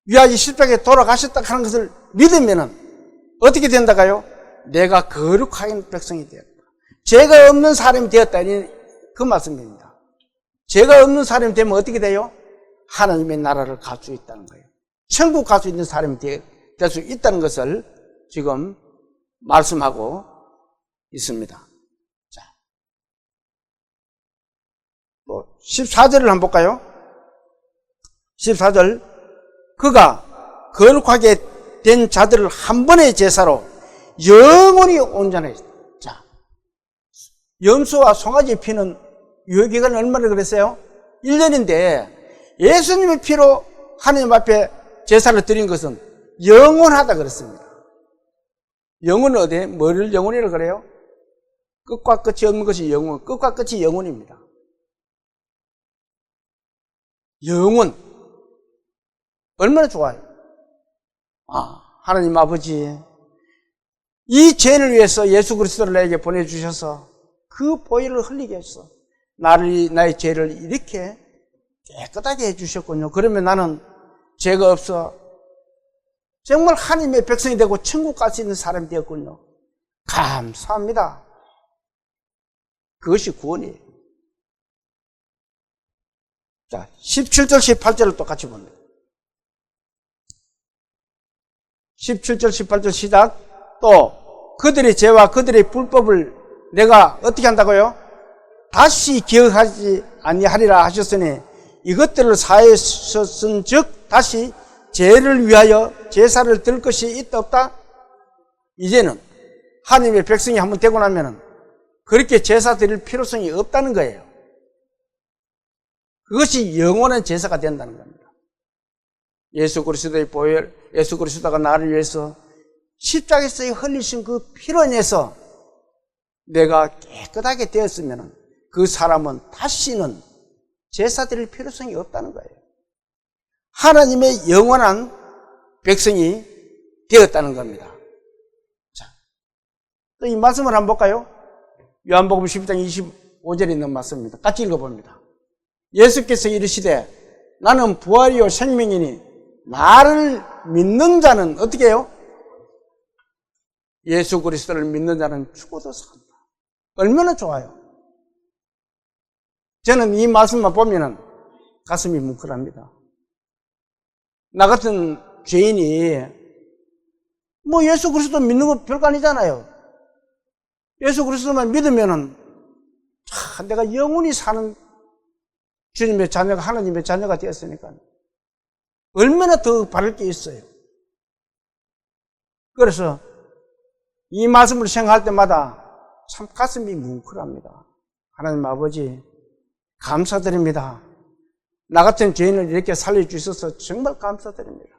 위하여 십자가에 돌아가셨다 하는 것을 믿으면은 어떻게 된다가요? 내가 거룩한 백성이 되었다. 죄가 없는 사람이 되었다. 그 말씀입니다. 죄가 없는 사람이 되면 어떻게 돼요? 하나님의 나라를 갈 수 있다는 거예요. 천국 갈 수 있는 사람이 될 수 있다는 것을 지금 말씀하고 있습니다. 자, 또 14절을 한번 볼까요? 14절. 그가 거룩하게 된 자들을 한 번의 제사로 영원히 온전해졌다. 자, 염소와 송아지의 피는 유효기간이 얼마나 그랬어요? 1년인데 예수님의 피로 하나님 앞에 제사를 드린 것은 영원하다 그랬습니다. 영혼은 어디에? 뭐를 영혼이라고 그래요? 끝과 끝이 없는 것이 영혼, 끝과 끝이 영혼입니다. 영혼. 얼마나 좋아요. 하나님 아버지, 이 죄인을 위해서 예수 그리스도를 나에게 보내주셔서 그 보혈을 흘리게 해서 나의 죄를 이렇게 깨끗하게 해주셨군요. 그러면 나는 죄가 없어 정말 하나님의 백성이 되고 천국 갈 수 있는 사람이 되었군요. 감사합니다. 그것이 구원이에요. 자, 17절 18절을 똑같이 봅니다. 17절 18절 시작. 또 그들의 죄와 그들의 불법을 내가 어떻게 한다고요? 다시 기억하지 아니하리라 하셨으니 이것들을 사하셨은즉 다시 죄를 위하여 제사를 드릴 것이 있다 없다? 이제는 하나님의 백성이 한번 되고 나면은 그렇게 제사 드릴 필요성이 없다는 거예요. 그것이 영원한 제사가 된다는 겁니다. 예수 그리스도의 보혈, 예수 그리스도가 나를 위해서 십자가에서 흘리신 그 피로 인해서 내가 깨끗하게 되었으면 그 사람은 다시는 제사 드릴 필요성이 없다는 거예요. 하나님의 영원한 백성이 되었다는 겁니다. 자, 또 이 말씀을 한번 볼까요? 요한복음 12장 25절에 있는 말씀입니다. 같이 읽어봅니다. 예수께서 이르시되 나는 부활이요 생명이니 나를 믿는 자는 어떻게 해요? 예수 그리스도를 믿는 자는 죽어도 산다. 얼마나 좋아요. 저는 이 말씀만 보면은 가슴이 뭉클합니다. 나 같은 죄인이 뭐 예수 그리스도 믿는 거 별거 아니잖아요. 예수 그리스도만 믿으면은 내가 영원히 사는 주님의 자녀가, 하나님의 자녀가 되었으니까 얼마나 더 바랄 게 있어요. 그래서 이 말씀을 생각할 때마다 참 가슴이 뭉클합니다. 하나님 아버지 감사드립니다. 나 같은 죄인을 이렇게 살려주셔서 정말 감사드립니다.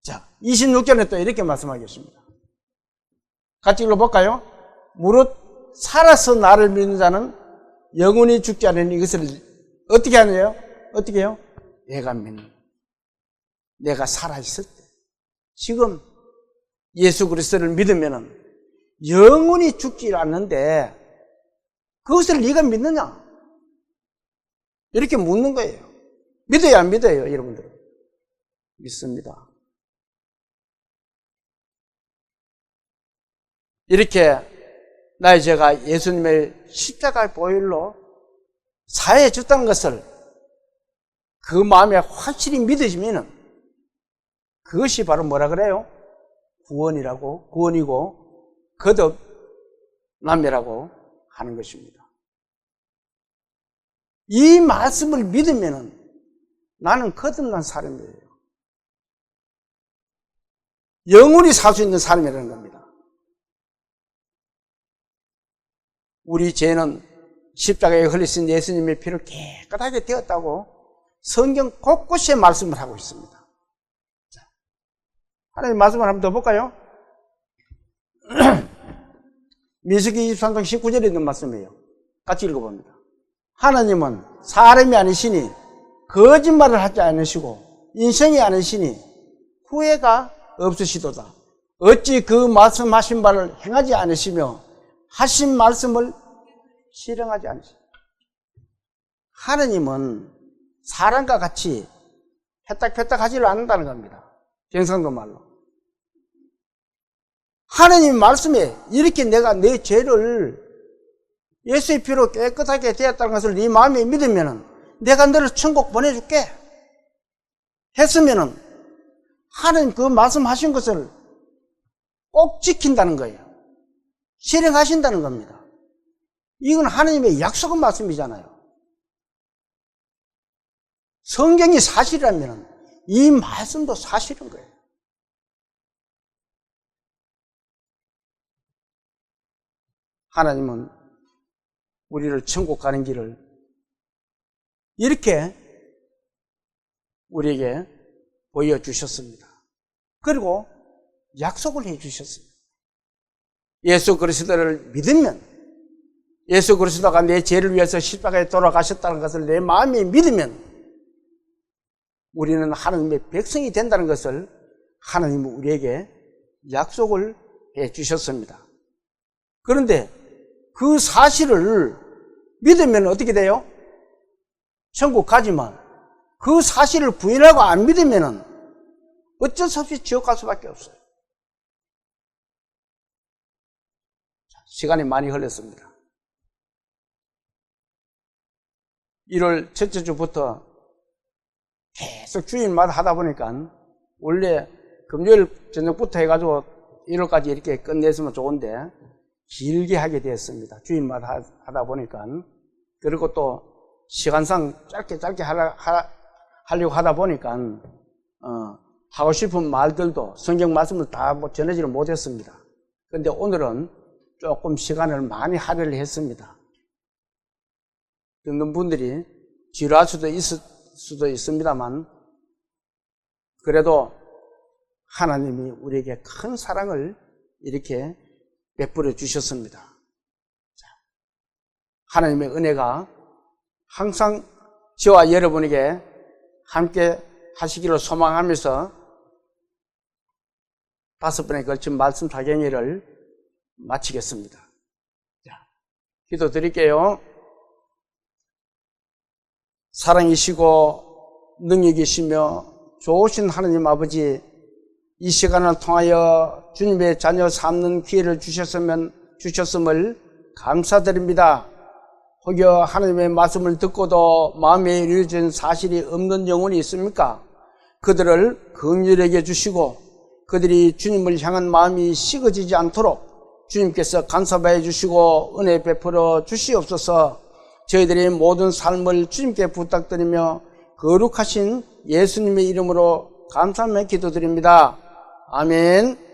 자, 26절에 또 이렇게 말씀하겠습니다. 같이 읽어볼까요? 무릇 살아서 나를 믿는 자는 영원히 죽지 않으니 이것을 어떻게 하느냐? 어떻게 해요? 내가 믿는, 내가 살아있을 때, 지금 예수 그리스도를 믿으면은 영원히 죽지 않는데 그것을 네가 믿느냐? 이렇게 묻는 거예요. 믿어요, 안 믿어요, 여러분들? 믿습니다. 이렇게 나의 죄가 예수님의 십자가 보혈로 사해 줬다는 것을 그 마음에 확실히 믿어지면은 그것이 바로 뭐라 그래요? 구원이고 거듭남이라고 하는 것입니다. 이 말씀을 믿으면은 나는 거듭난 사람이에요. 영원히 살 수 있는 사람이라는 겁니다. 우리 죄는 십자가에 흘리신 예수님의 피를 깨끗하게 되었다고 성경 곳곳에 말씀을 하고 있습니다. 자, 하나님 말씀을 한번 더 볼까요? 민수기 23장 19절에 있는 말씀이에요. 같이 읽어봅니다. 하나님은 사람이 아니시니 거짓말을 하지 않으시고 인생이 아니시니 후회가 없으시도다. 어찌 그 말씀하신 바를 행하지 않으시며 하신 말씀을 실행하지 않으시고. 하나님은 사람과 같이 패딱패딱 하지를 않는다는 겁니다. 경상도 말로. 하나님 말씀에 이렇게 내가 내 죄를 예수의 피로 깨끗하게 되었다는 것을 네 마음에 믿으면은 내가 너를 천국 보내줄게 했으면은 하나님 그 말씀하신 것을 꼭 지킨다는 거예요. 실행하신다는 겁니다. 이건 하나님의 약속한 말씀이잖아요. 성경이 사실이라면 이 말씀도 사실인 거예요. 하나님은 우리를 천국 가는 길을 이렇게 우리에게 보여주셨습니다. 그리고 약속을 해주셨습니다. 예수 그리스도를 믿으면, 예수 그리스도가 내 죄를 위해서 십자가에 돌아가셨다는 것을 내 마음에 믿으면 우리는 하나님의 백성이 된다는 것을 하나님은 우리에게 약속을 해주셨습니다. 그런데 그 사실을 믿으면 어떻게 돼요? 천국 가지만 그 사실을 부인하고 안 믿으면 어쩔 수 없이 지옥 갈 수밖에 없어요. 시간이 많이 흘렀습니다. 1월 첫째 주부터 계속 주일마다 하다 보니까 원래 금요일 저녁부터 해가지고 1월까지 이렇게 끝냈으면 좋은데 길게 하게 되었습니다. 주일마다 하다 보니까. 그리고 또 시간상 짧게 하려고 하다 보니까 하고 싶은 말들도 성경 말씀을 다 전하지를 못했습니다. 그런데 오늘은 조금 시간을 많이 할애를 했습니다. 듣는 분들이 지루할 수도 있을 수도 있습니다만 그래도 하나님이 우리에게 큰 사랑을 이렇게 베풀어 주셨습니다. 하나님의 은혜가 항상 저와 여러분에게 함께 하시기를 소망하면서 5번에 걸친 말씀 사경회를 마치겠습니다. 자, 기도 드릴게요. 사랑이시고 능력이시며 좋으신 하나님 아버지, 이 시간을 통하여 주님의 자녀 삼는 기회를 주셨음을 감사드립니다. 혹여 하나님의 말씀을 듣고도 마음에 이루어진 사실이 없는 영혼이 있습니까? 그들을 긍휼히 여겨 주시고 그들이 주님을 향한 마음이 식어지지 않도록 주님께서 간섭해 주시고 은혜 베풀어 주시옵소서. 저희들의 모든 삶을 주님께 부탁드리며 거룩하신 예수님의 이름으로 감사하며 기도드립니다. 아멘.